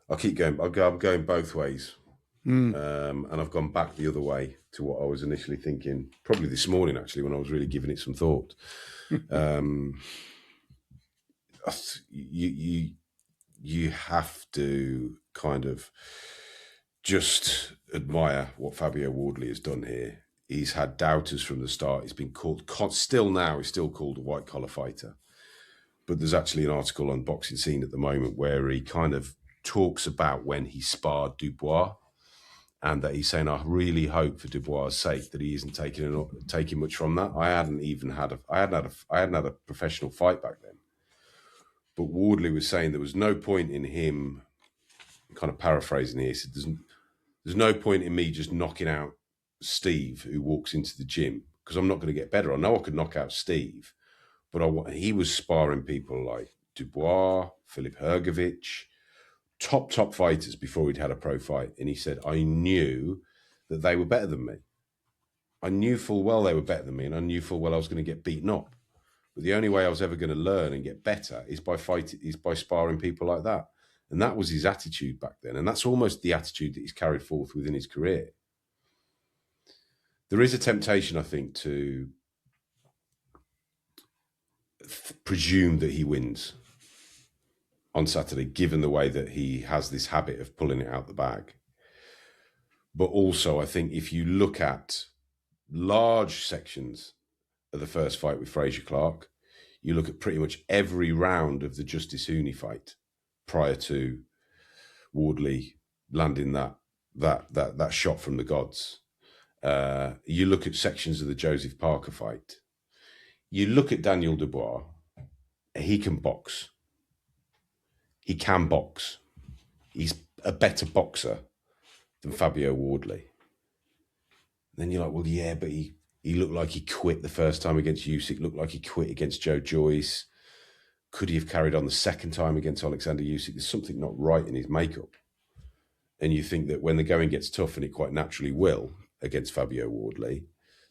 I keep going. I'm going both ways, and I've gone back the other way to what I was initially thinking. Probably this morning, actually, when I was really giving it some thought. You have to kind of just admire what Fabio Wardley has done here. He's had doubters from the start. He's been called, he's still called a white collar fighter. But there's actually an article on Boxing Scene at the moment where he kind of talks about when he sparred Dubois, and that he's saying, I really hope for Dubois' sake that he isn't taking much from that. I hadn't had a professional fight back then. But Wardley was saying there was no point in him, kind of paraphrasing here, he said, there's no point in me just knocking out Steve, who walks into the gym, because I'm not going to get better. I know I could knock out Steve, but he was sparring people like Dubois, Filip Hrgovic, top fighters before he'd had a pro fight. And he said, I knew that they were better than me. I knew full well they were better than me, and I knew full well I was going to get beaten up. But the only way I was ever going to learn and get better is by sparring people like that. And that was his attitude back then. And that's almost the attitude that he's carried forth within his career. There is a temptation, I think, to presume that he wins on Saturday, given the way that he has this habit of pulling it out the bag. But also, I think if you look at large sections of the first fight with Fraser Clark, you look at pretty much every round of the Justice Hooney fight prior to Wardley landing that shot from the gods. You look at sections of the Joseph Parker fight. You look at Daniel Dubois. He can box. He can box. He's a better boxer than Fabio Wardley. Then you're like, well, yeah, but he looked like he quit the first time against Usyk, looked like he quit against Joe Joyce. Could he have carried on the second time against Oleksandr Usyk? There's something not right in his makeup. And you think that when the going gets tough, and it quite naturally will against Fabio Wardley,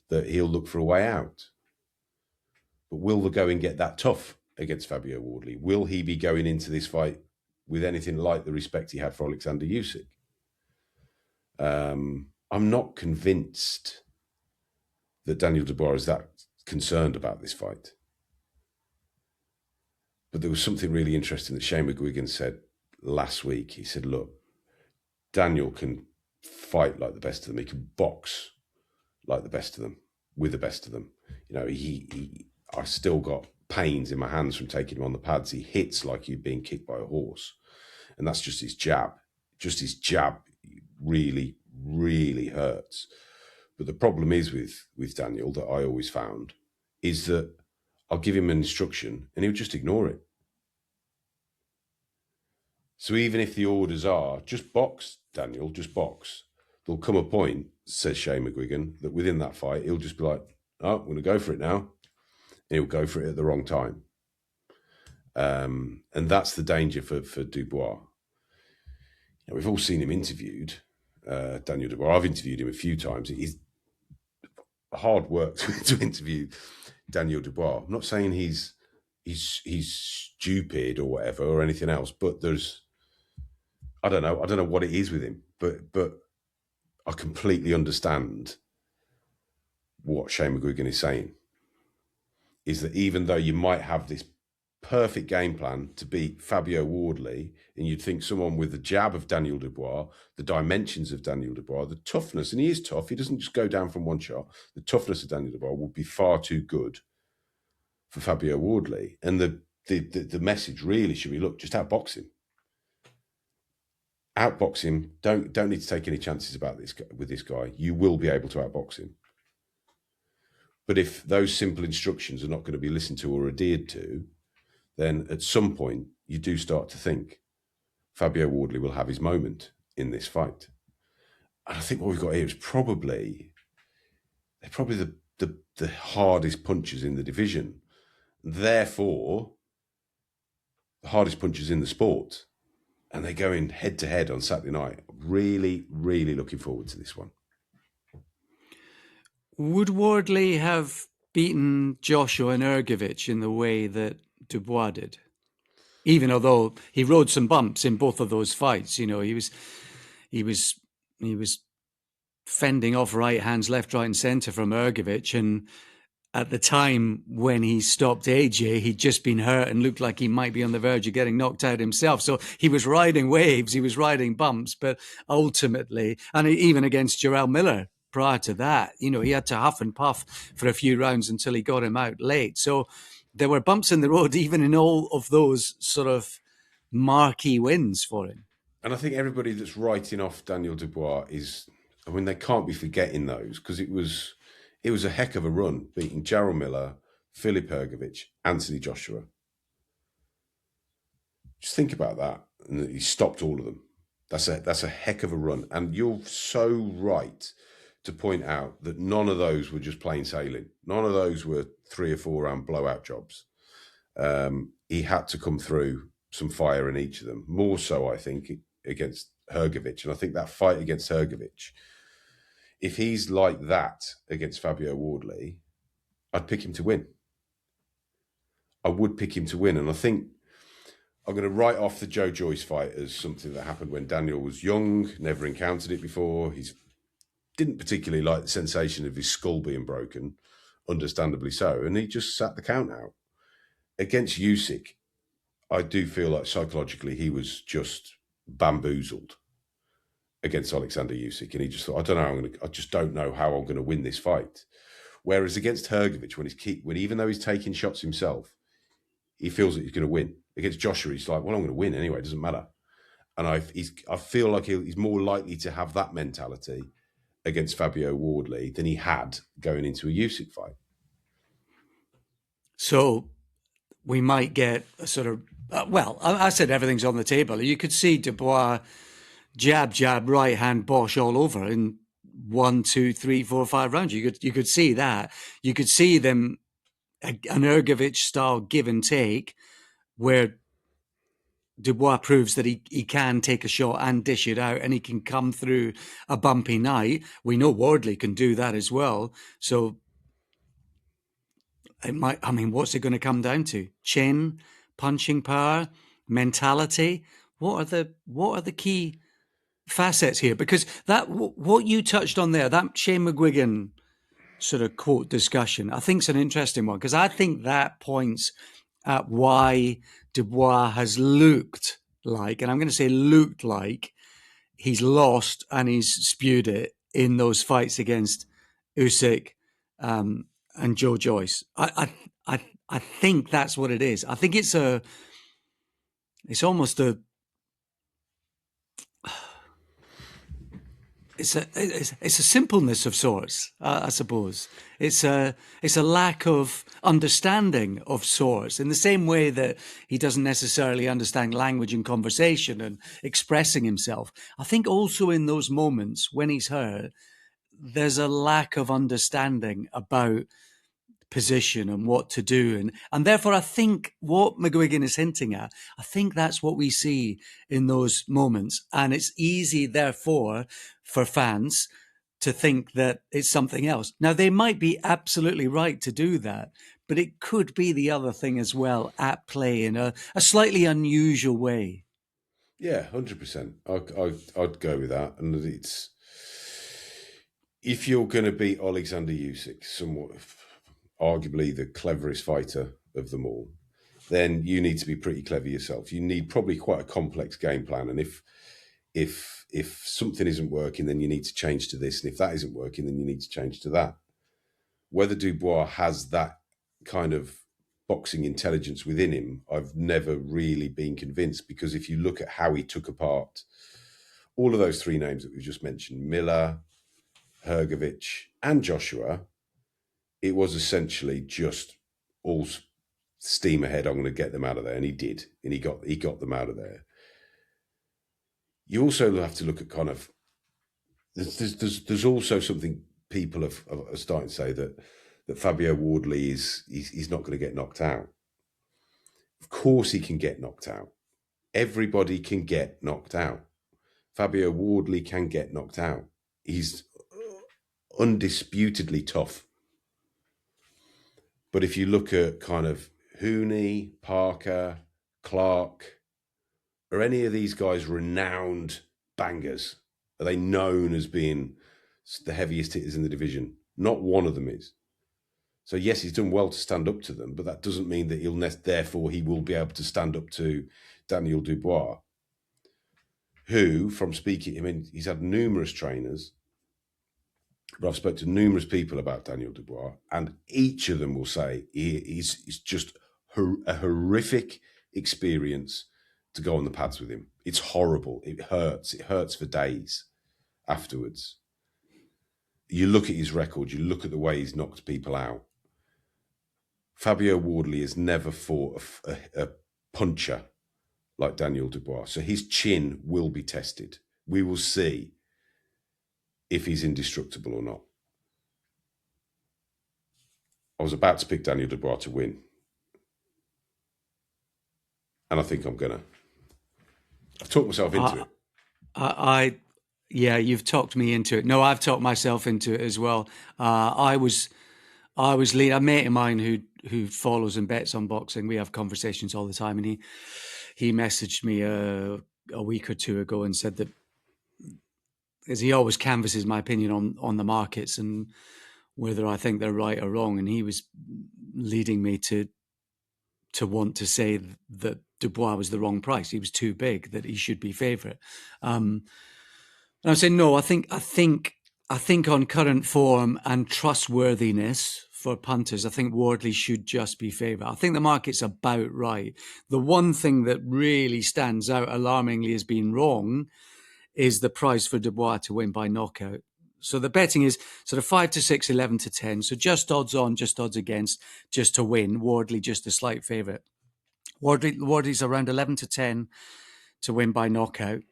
that he'll look for a way out. But will the going get that tough against Fabio Wardley? Will he be going into this fight with anything like the respect he had for Oleksandr Usyk? I'm not convinced that Daniel Dubois is that concerned about this fight. But there was something really interesting that Shane McGuigan said last week. He said, look, Daniel can fight like the best of them. He can box like the best of them, with the best of them. You know, I still got pains in my hands from taking him on the pads. He hits like you're being kicked by a horse. And that's just his jab. Just his jab really, really hurts. But the problem is with Daniel, that I always found, is that I'll give him an instruction and he'll just ignore it. So even if the orders are, just box, Daniel, just box, there'll come a point, says Shane McGuigan, that within that fight, he'll just be like, oh, I'm going to go for it now. And he'll go for it at the wrong time. And that's the danger for Dubois. You know, we've all seen him interviewed, Daniel Dubois. I've interviewed him a few times. He's hard work to interview Daniel Dubois. I'm not saying he's stupid or whatever or anything else, but there's, I don't know what it is with him, but I completely understand what Shane McGuigan is saying, is that even though you might have this perfect game plan to beat Fabio Wardley, and you'd think someone with the jab of Daniel Dubois, the dimensions of Daniel Dubois, the toughness, and he is tough, he doesn't just go down from one shot, the toughness of Daniel Dubois would be far too good for Fabio Wardley. And the message really should be, look, just outbox him. Outbox him. Don't need to take any chances about this with this guy. You will be able to outbox him. But if those simple instructions are not going to be listened to or adhered to, then at some point you do start to think Fabio Wardley will have his moment in this fight. And I think what we've got here is probably the hardest punchers in the division. Therefore, the hardest punchers in the sport. And they're going head to head on Saturday night. Really, really looking forward to this one. Would Wardley have beaten Joshua and Ergovic in the way that Dubois did? Even although he rode some bumps in both of those fights, he was fending off right hands, left, right, and centre from Ergovic. And at the time when he stopped AJ, he'd just been hurt and looked like he might be on the verge of getting knocked out himself. So he was riding waves, he was riding bumps, but ultimately, and even against Jarrell Miller prior to that, he had to huff and puff for a few rounds until he got him out late. So there were bumps in the road, even in all of those sort of marquee wins for him. And I think everybody that's writing off Daniel Dubois they can't be forgetting those, because it was a heck of a run, beating Jarrell Miller, Filip Ergovic, Anthony Joshua. Just think about that. And he stopped all of them. That's a heck of a run. And you're so right to point out that none of those were just plain sailing. None of those were 3 or 4 round blowout jobs. He had to come through some fire in each of them. More so, I think, against Hrgovic. And I think that fight against Hrgovic, if he's like that against Fabio Wardley, I'd pick him to win. I would pick him to win. And I think I'm going to write off the Joe Joyce fight as something that happened when Daniel was young, never encountered it before. He didn't particularly like the sensation of his skull being broken, understandably so, and he just sat the count out. Against Usyk, I do feel like psychologically he was just bamboozled against Oleksandr Usyk, and he just thought, I just don't know how I'm going to win this fight. Whereas against Hrgovic, when even though he's taking shots himself, he feels that he's going to win. Against Joshua, he's like, well, I'm going to win anyway. It doesn't matter. And I feel like he's more likely to have that mentality against Fabio Wardley than he had going into a Usyk fight. So we might get a sort of, I said everything's on the table. You could see Dubois jab, right hand, Bosch all over in 1, 2, 3, 4, 5 rounds. You could see that. You could see them, an Hrgovic style give and take, where Dubois proves that he can take a shot and dish it out, and he can come through a bumpy night. We know Wardley can do that as well. So what's it going to come down to? Chin, punching power, mentality. What are the key facets here? Because that what you touched on there, that Shane McGuigan sort of quote discussion, I think is an interesting one, because I think that points at why Dubois has looked like, and I'm going to say looked like, he's lost and he's spewed it in those fights against Usyk and Joe Joyce. I think that's what it is. I think it's almost a simpleness of sorts, I suppose. It's a lack of understanding of sorts, in the same way that he doesn't necessarily understand language and conversation and expressing himself. I think also in those moments when he's hurt, there's a lack of understanding about position and what to do. And therefore, I think what McGuigan is hinting at, I think that's what we see in those moments. And it's easy, therefore, for fans to think that it's something else. Now, they might be absolutely right to do that, but it could be the other thing as well at play in a slightly unusual way. Yeah, 100%. I'd go with that. And it's, if you're going to beat Oleksandr Usyk, somewhat arguably the cleverest fighter of them all, then you need to be pretty clever yourself. You need probably quite a complex game plan. And if something isn't working, then you need to change to this. And if that isn't working, then you need to change to that. Whether Dubois has that kind of boxing intelligence within him, I've never really been convinced, because if you look at how he took apart all of those 3 names that we've just mentioned, Miller, Hrgovic, and Joshua, it was essentially just all steam ahead. I'm going to get them out of there. And he did. And he got them out of there. You also have to look at kind of, there's also something people are starting to say, that Fabio Wardley he's not going to get knocked out. Of course he can get knocked out. Everybody can get knocked out. Fabio Wardley can get knocked out. He's undisputedly tough. But if you look at kind of Hooney, Parker, Clark, are any of these guys renowned bangers? Are they known as being the heaviest hitters in the division? Not one of them is. So yes, he's done well to stand up to them, but that doesn't mean that therefore he will be able to stand up to Daniel Dubois, who, from speaking, I mean, he's had numerous trainers, but I've spoken to numerous people about Daniel Dubois, and each of them will say it's just a horrific experience to go on the pads with him. It's horrible. It hurts. It hurts for days afterwards. You look at his record, you look at the way he's knocked people out. Fabio Wardley has never fought a puncher like Daniel Dubois. So his chin will be tested. We will see if he's indestructible or not. I was about to pick Daniel Dubois to win. And I think I'm going to. I've talked myself into it. Yeah, you've talked me into it. No, I've talked myself into it as well. I was leading a mate of mine who follows and bets on boxing. We have conversations all the time, and he messaged me a week or two ago and said that, as he always canvasses my opinion on the markets and whether I think they're right or wrong, and he was leading me to want to say that Dubois was the wrong price. He was too big, that he should be favourite. And I'm saying no. I think on current form and trustworthiness for punters, I think Wardley should just be favourite. I think the market's about right. The one thing that really stands out alarmingly as being wrong is the price for Dubois to win by knockout. So the betting is sort of 5 to 6, 11 to 10. So just odds on, just odds against, just to win. Wardley just a slight favourite. Wardley's around 11 to 10 to win by knockout.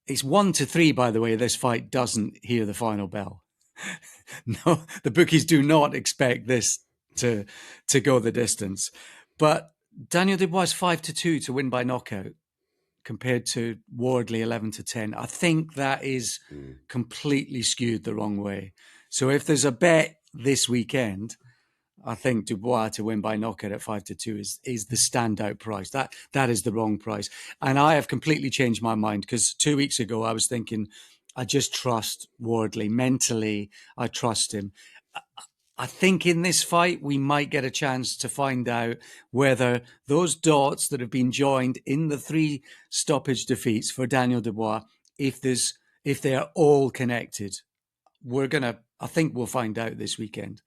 It's 1 to 3, by the way. This fight doesn't hear the final bell. No, the bookies do not expect this to go the distance. But Daniel Dubois 5 to 2 to win by knockout, compared to Wardley 11 to 10. I think that is completely skewed the wrong way. So if there's a bet this weekend, I think Dubois to win by knockout at 5 to 2 is the standout price. That is the wrong price. And I have completely changed my mind, because 2 weeks ago I was thinking, I just trust Wardley. Mentally, I trust him. I think in this fight, we might get a chance to find out whether those dots that have been joined in the 3 stoppage defeats for Daniel Dubois, if they are all connected. I think we'll find out this weekend,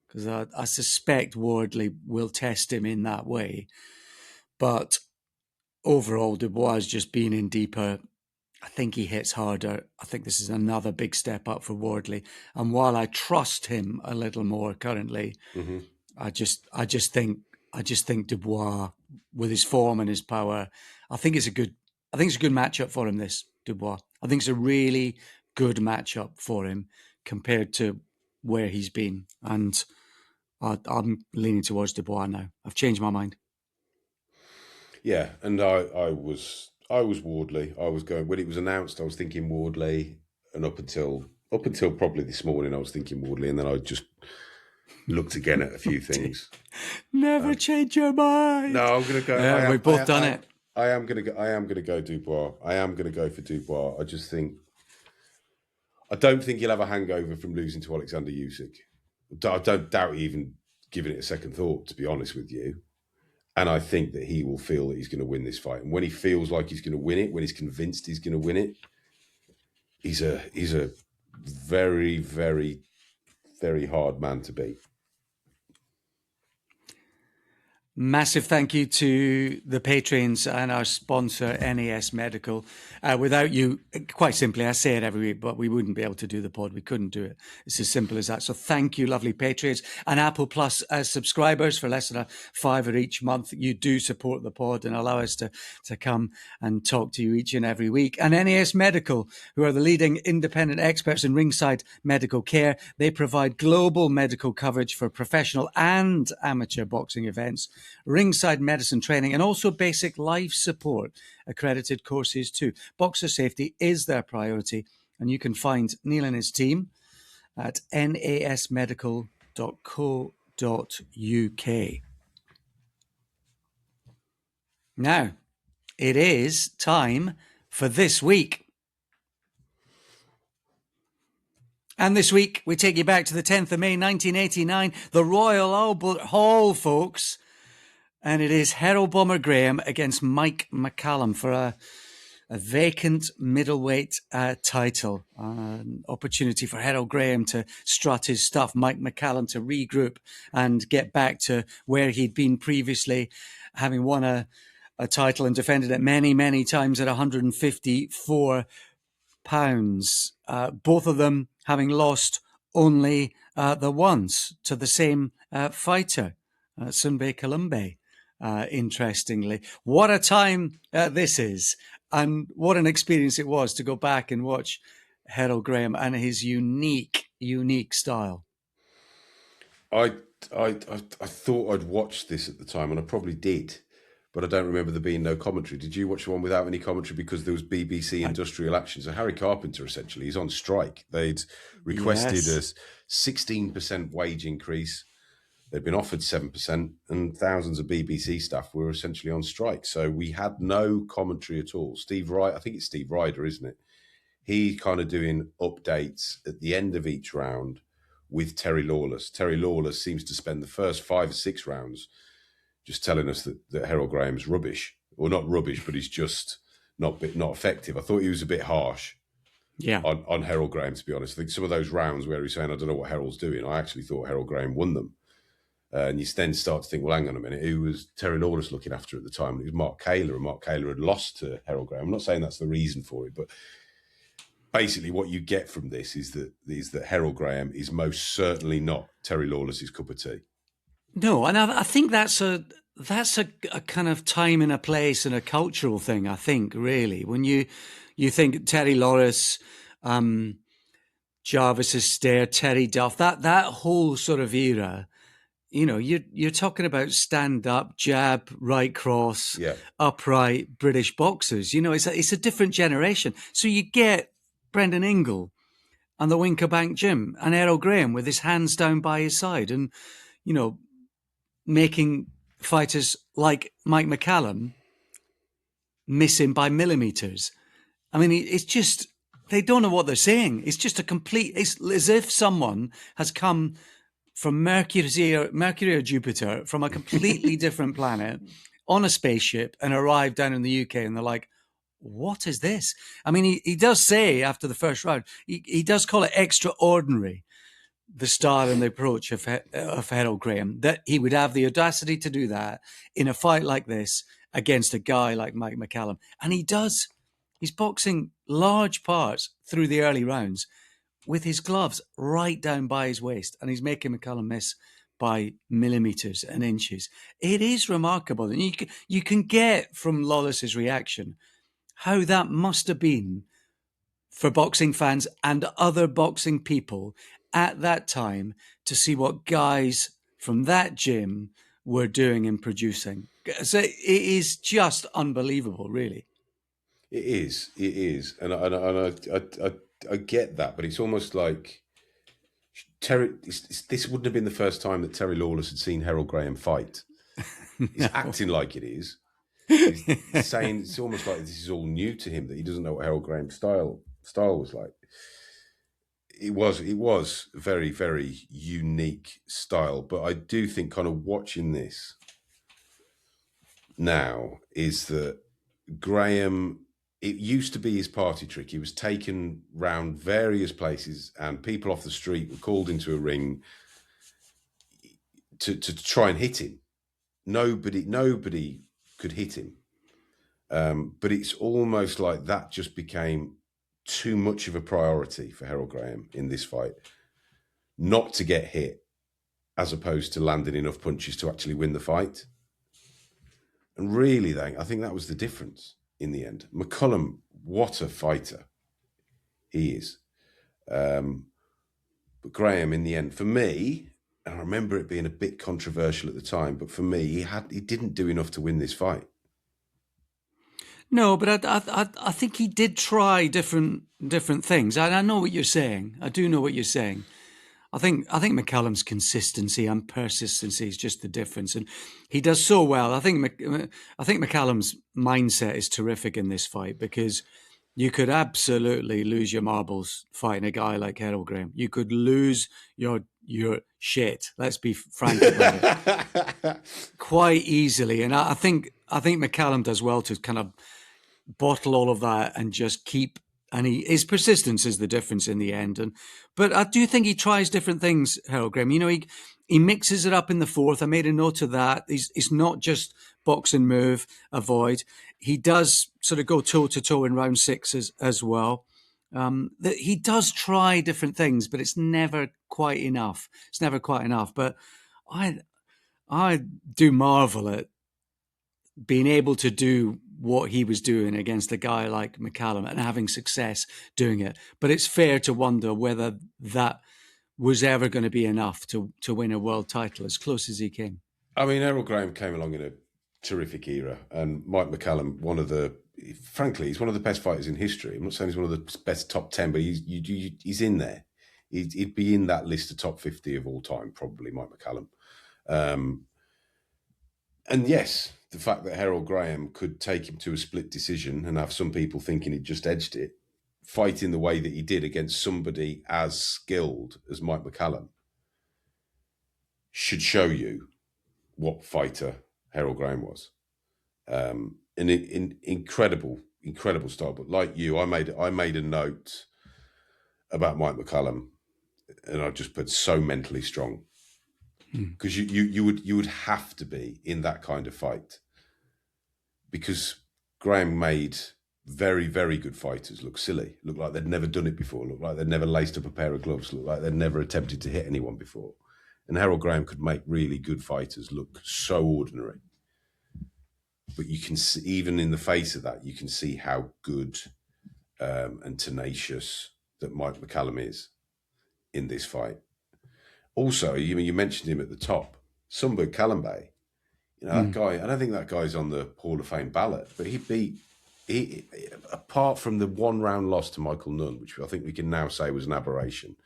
because I suspect Wardley will test him in that way. But overall, Dubois has just been in deeper. I think he hits harder. I think this is another big step up for Wardley. And while I trust him a little more currently, I just think Dubois, with his form and his power, I think it's a good matchup for him, this Dubois. I think it's a really good matchup for him compared to where he's been. And I'm leaning towards Dubois now. I've changed my mind. Yeah, and I was Wardley. I was going, when it was announced, I was thinking Wardley, and up until probably this morning, I was thinking Wardley, and then I just looked again at a few things. Never change your mind. No, I'm going to go. Yeah, we've both done it. I am going to go Dubois. I am going to go for Dubois. I don't think he'll have a hangover from losing to Oleksandr Usyk. I don't doubt even giving it a second thought, to be honest with you. And I think that he will feel that he's going to win this fight. And when he feels like he's going to win it, when he's convinced he's going to win it, he's a very, very, very hard man to beat. Massive thank you to the patrons and our sponsor, NAS Medical. Without you, quite simply, I say it every week, but we wouldn't be able to do the pod. We couldn't do it. It's as simple as that. So thank you, lovely patrons and Apple Plus subscribers for less than $5 each month. You do support the pod and allow us to come and talk to you each and every week. And NAS Medical, who are the leading independent experts in ringside medical care. They provide global medical coverage for professional and amateur boxing events, ringside medicine training, and also basic life support accredited courses too. Boxer safety is their priority, and you can find Neil and his team at nasmedical.co.uk. Now, it is time for this week. And this week, we take you back to the 10th of May, 1989, the Royal Albert Hall, folks. And it is Herol Graham against Mike McCallum for a vacant middleweight title. An opportunity for Herol Graham to strut his stuff, Mike McCallum to regroup and get back to where he'd been previously, having won a title and defended it many, many times at 154 pounds. Both of them having lost only the once to the same fighter, Sunbe Columbe. Interestingly, what a time this is, and what an experience it was to go back and watch Herol Graham and his unique style. I thought I'd watched this at the time, and I probably did, but I don't remember there being no commentary. Did you watch the one without any commentary because there was BBC industrial action? So Harry Carpenter, essentially, he's on strike. They'd requested a 16% wage increase. They'd been offered 7%, and thousands of BBC staff were essentially on strike. So we had no commentary at all. Steve Ryder, I think it's Steve Ryder, isn't it? He kind of doing updates at the end of each round with Terry Lawless. Terry Lawless seems to spend the first 5 or 6 rounds just telling us that Herol Graham's rubbish. Well, not rubbish, but he's just not effective. I thought he was a bit harsh on Herol Graham, to be honest. I think some of those rounds where he's saying, I don't know what Herol's doing, I actually thought Herol Graham won them. And you then start to think, well, hang on a minute, who was Terry Lawless looking after at the time? It was Mark Kaler, and Mark Kaler had lost to Herol Graham. I'm not saying that's the reason for it, but basically what you get from this is that Herol Graham is most certainly not Terry Lawless's cup of tea. No, and I think that's a kind of time and a place and a cultural thing, I think, really. When you think Terry Lawless, Jarvis Astaire, Terry Duff, that whole sort of era, you know, you're talking about stand-up, jab, right cross, upright British boxers. You know, it's a different generation. So you get Brendan Ingle and the Winkerbank Gym and Herol Graham with his hands down by his side and, you know, making fighters like Mike McCallum miss him by millimeters. I mean, it's just, they don't know what they're saying. It's just it's as if someone has come from Mercury or Jupiter, from a completely different planet, on a spaceship and arrived down in the UK, and they're like, what is this? I mean, he does say after the first round, he does call it extraordinary, the style and the approach of Herol Graham, that he would have the audacity to do that in a fight like this against a guy like Mike McCallum. And he does. He's boxing large parts through the early rounds with his gloves right down by his waist, and he's making McCallum miss by millimeters and inches. It is remarkable. And you can get from Lawless's reaction how that must have been for boxing fans and other boxing people at that time to see what guys from that gym were doing and producing. So it is just unbelievable, really. It is. And I get that, but it's almost like this wouldn't have been the first time that Terry Lawless had seen Herol Graham fight. He's acting like it is. He's saying it's almost like this is all new to him, that he doesn't know what Herol Graham's style was like. It was very, very unique style, but I do think kind of watching this now is that Graham, it used to be his party trick. He was taken round various places and people off the street were called into a ring to try and hit him. Nobody could hit him. But it's almost like that just became too much of a priority for Herol Graham in this fight, not to get hit, as opposed to landing enough punches to actually win the fight. And really, I think that was the difference in the end. McCallum, what a fighter he is. But Graham, in the end, for me, and I remember it being a bit controversial at the time, but for me, he didn't do enough to win this fight. No, but I think he did try different things. I know what you're saying. I do know what you're saying. I think McCallum's consistency and persistency is just the difference, and he does so well. I think McCallum's mindset is terrific in this fight, because you could absolutely lose your marbles fighting a guy like Herol Graham. You could lose your shit. Let's be frank about it, quite easily. And I think McCallum does well to kind of bottle all of that and just keep. And his persistence is the difference in the end. But I do think he tries different things, Herol Graham. He mixes it up in the fourth. I made a note of that. It's not just box and move, avoid. He does sort of go toe-to-toe in round 6 as well. He does try different things, but it's never quite enough. But I do marvel at being able to do what he was doing against a guy like McCallum and having success doing it. But it's fair to wonder whether that was ever going to be enough to win a world title, as close as he came. I mean, Herol Graham came along in a terrific era, and Mike McCallum, frankly, he's one of the best fighters in history. I'm not saying he's one of the best top 10, but he's in there. He'd be in that list of top 50 of all time, probably, Mike McCallum. And yes, the fact that Herol Graham could take him to a split decision and have some people thinking he'd just edged it, fighting the way that he did against somebody as skilled as Mike McCallum, should show you what fighter Herol Graham was. An incredible style. But like you, I made a note about Mike McCallum, and I just put so mentally strong. Because you would have to be in that kind of fight, because Graham made very, very good fighters look silly, look like they'd never done it before, look like they'd never laced up a pair of gloves, look like they'd never attempted to hit anyone before. And Herol Graham could make really good fighters look so ordinary. But you can see, even in the face of that, you can see how good and tenacious that Mike McCallum is in this fight. Also, you mentioned him at the top, Sumba Kalambe. That guy, I don't think that guy's on the Hall of Fame ballot, but he apart from the 1-round loss to Michael Nunn, which I think we can now say was an aberration,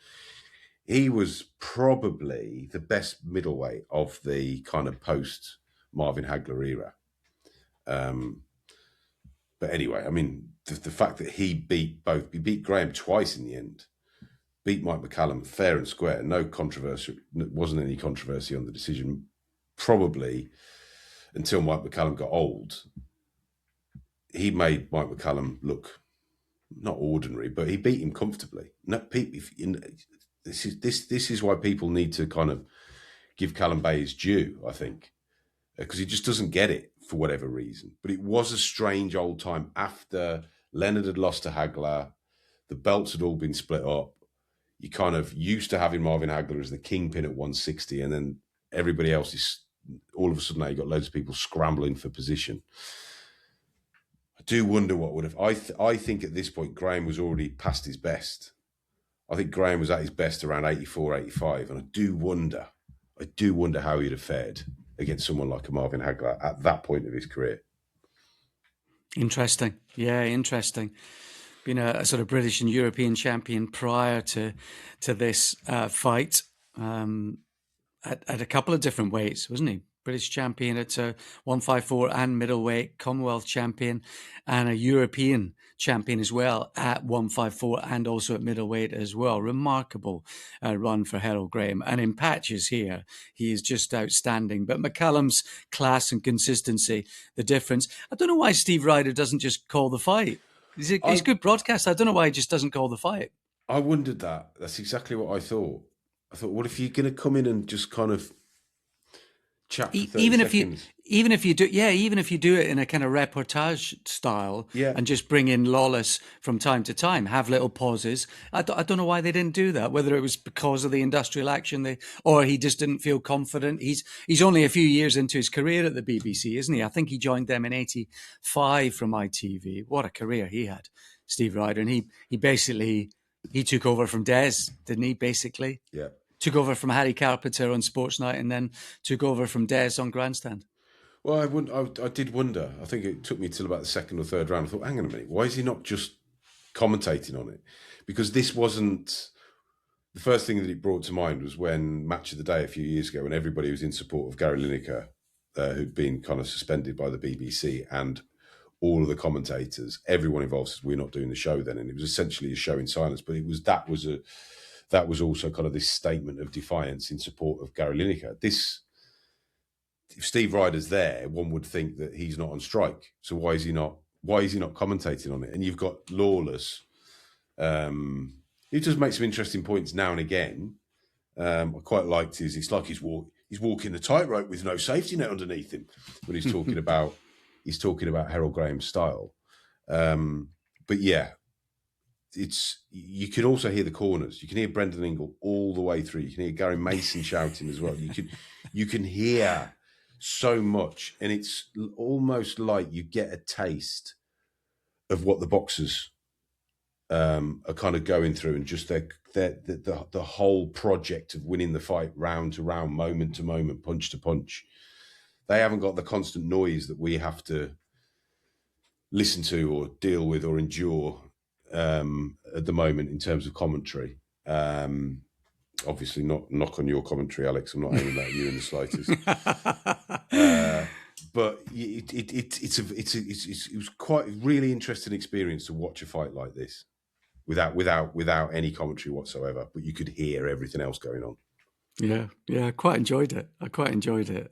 he was probably the best middleweight of the kind of post Marvin Hagler era. But anyway, I mean, the fact that he beat Graham twice in the end, beat Mike McCallum fair and square, no controversy, wasn't any controversy on the decision, probably until Mike McCallum got old. He made Mike McCallum look not ordinary, but he beat him comfortably. This is why people need to kind of give Callum Bay his due, I think, because he just doesn't get it for whatever reason. But it was a strange old time after Leonard had lost to Hagler, the belts had all been split up. You kind of used to having Marvin Hagler as the kingpin at 160, and then everybody else is all of a sudden now you've got loads of people scrambling for position. I do wonder what would have. I think at this point Graham was already past his best. I think Graham was at his best around 84, 85, and I do wonder how he'd have fared against someone like a Marvin Hagler at that point of his career. Interesting. Yeah, interesting. Been a sort of British and European champion prior to this fight at a couple of different weights, wasn't he? British champion at 154 and middleweight, Commonwealth champion, and a European champion as well at 154 and also at middleweight as well. Remarkable run for Herol Graham. And in patches here, he is just outstanding. But McCallum's class and consistency, the difference. I don't know why Steve Ryder doesn't just call the fight. It's good broadcast. I don't know why he just doesn't call the fight. I wondered that. That's exactly what I thought. I thought, what if you're going to come in and just kind of chat for 30 seconds? Even if you do it in a kind of reportage style, and just bring in Lawless from time to time, have little pauses. I don't know why they didn't do that. Whether it was because of the industrial action, or he just didn't feel confident. He's only a few years into his career at the BBC, isn't he? I think he joined them in '85 from ITV. What a career he had, Steve Ryder, and he basically took over from Des, didn't he? Basically, yeah. Took over from Harry Carpenter on Sports Night, and then took over from Des on Grandstand. Well, I did wonder. I think it took me till about the second or third round. I thought, hang on a minute, why is he not just commentating on it? Because this wasn't the first thing that it brought to mind was when Match of the Day a few years ago, when everybody was in support of Gary Lineker, who'd been kind of suspended by the BBC, and all of the commentators, everyone involved said, we're not doing the show then. And it was essentially a show in silence, but that was also kind of this statement of defiance in support of Gary Lineker. If Steve Ryder's there, one would think that he's not on strike. So why is he not commentating on it? And you've got Lawless. He just makes some interesting points now and again. I quite liked it's like he's walking the tightrope with no safety net underneath him when he's talking about Herol Graham's style. But yeah, you can also hear the corners. You can hear Brendan Ingle all the way through. You can hear Gary Mason shouting as well. You can hear so much, and it's almost like you get a taste of what the boxers are kind of going through, and just the whole project of winning the fight round to round, moment to moment, punch to punch. They haven't got the constant noise that we have to listen to or deal with or endure at the moment in terms of commentary. Obviously not knock on your commentary, Alex. I'm not aiming that at you in the slightest. But it was quite a really interesting experience to watch a fight like this without any commentary whatsoever. But you could hear everything else going on. Yeah, I quite enjoyed it.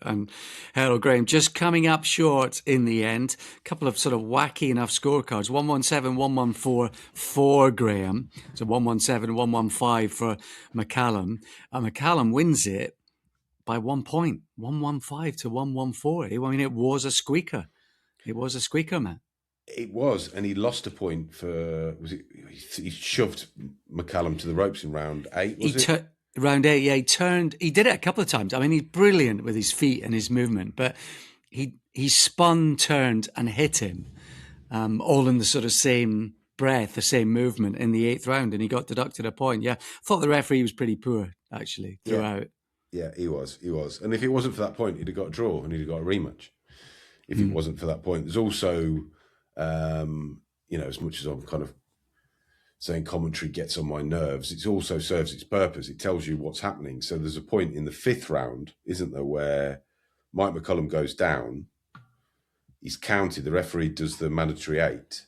And Herol Graham just coming up short in the end. A couple of sort of wacky enough scorecards. 117, 114 for Graham. So 117, 115 for McCallum. And McCallum wins it by 1 point. 115 to 114. I mean, it was a squeaker. Man. It was, and he lost a point he shoved McCallum to the ropes in round 8, was it? Round 8, yeah, he did it a couple of times. I mean, he's brilliant with his feet and his movement, but he spun, turned and hit him, all in the sort of same breath, the same movement in the 8th round, and he got deducted a point. Yeah, I thought the referee was pretty poor, actually, throughout. Yeah, he was. And if it wasn't for that point, he'd have got a draw and he'd have got a rematch. If it wasn't for that point. There's also, as much as I'm kind of saying commentary gets on my nerves, it also serves its purpose. It tells you what's happening. So there's a point in the 5th round, isn't there, where Mike McCallum goes down. He's counted. The referee does the mandatory 8.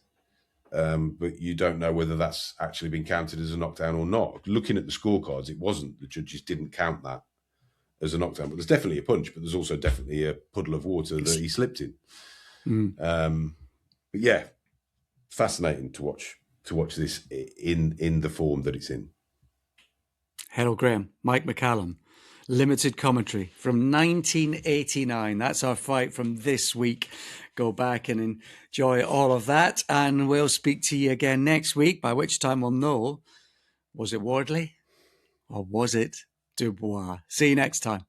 But you don't know whether that's actually been counted as a knockdown or not. Looking at the scorecards, it wasn't. The judges didn't count that as a knockdown. But there's definitely a punch, but there's also definitely a puddle of water that he slipped in. But yeah, fascinating to watch this in the form that it's in. Herol Graham, Mike McCallum, limited commentary from 1989. That's our fight from this week. Go back and enjoy all of that, and we'll speak to you again next week, by which time we'll know, was it Wardley or was it Dubois? See you next time.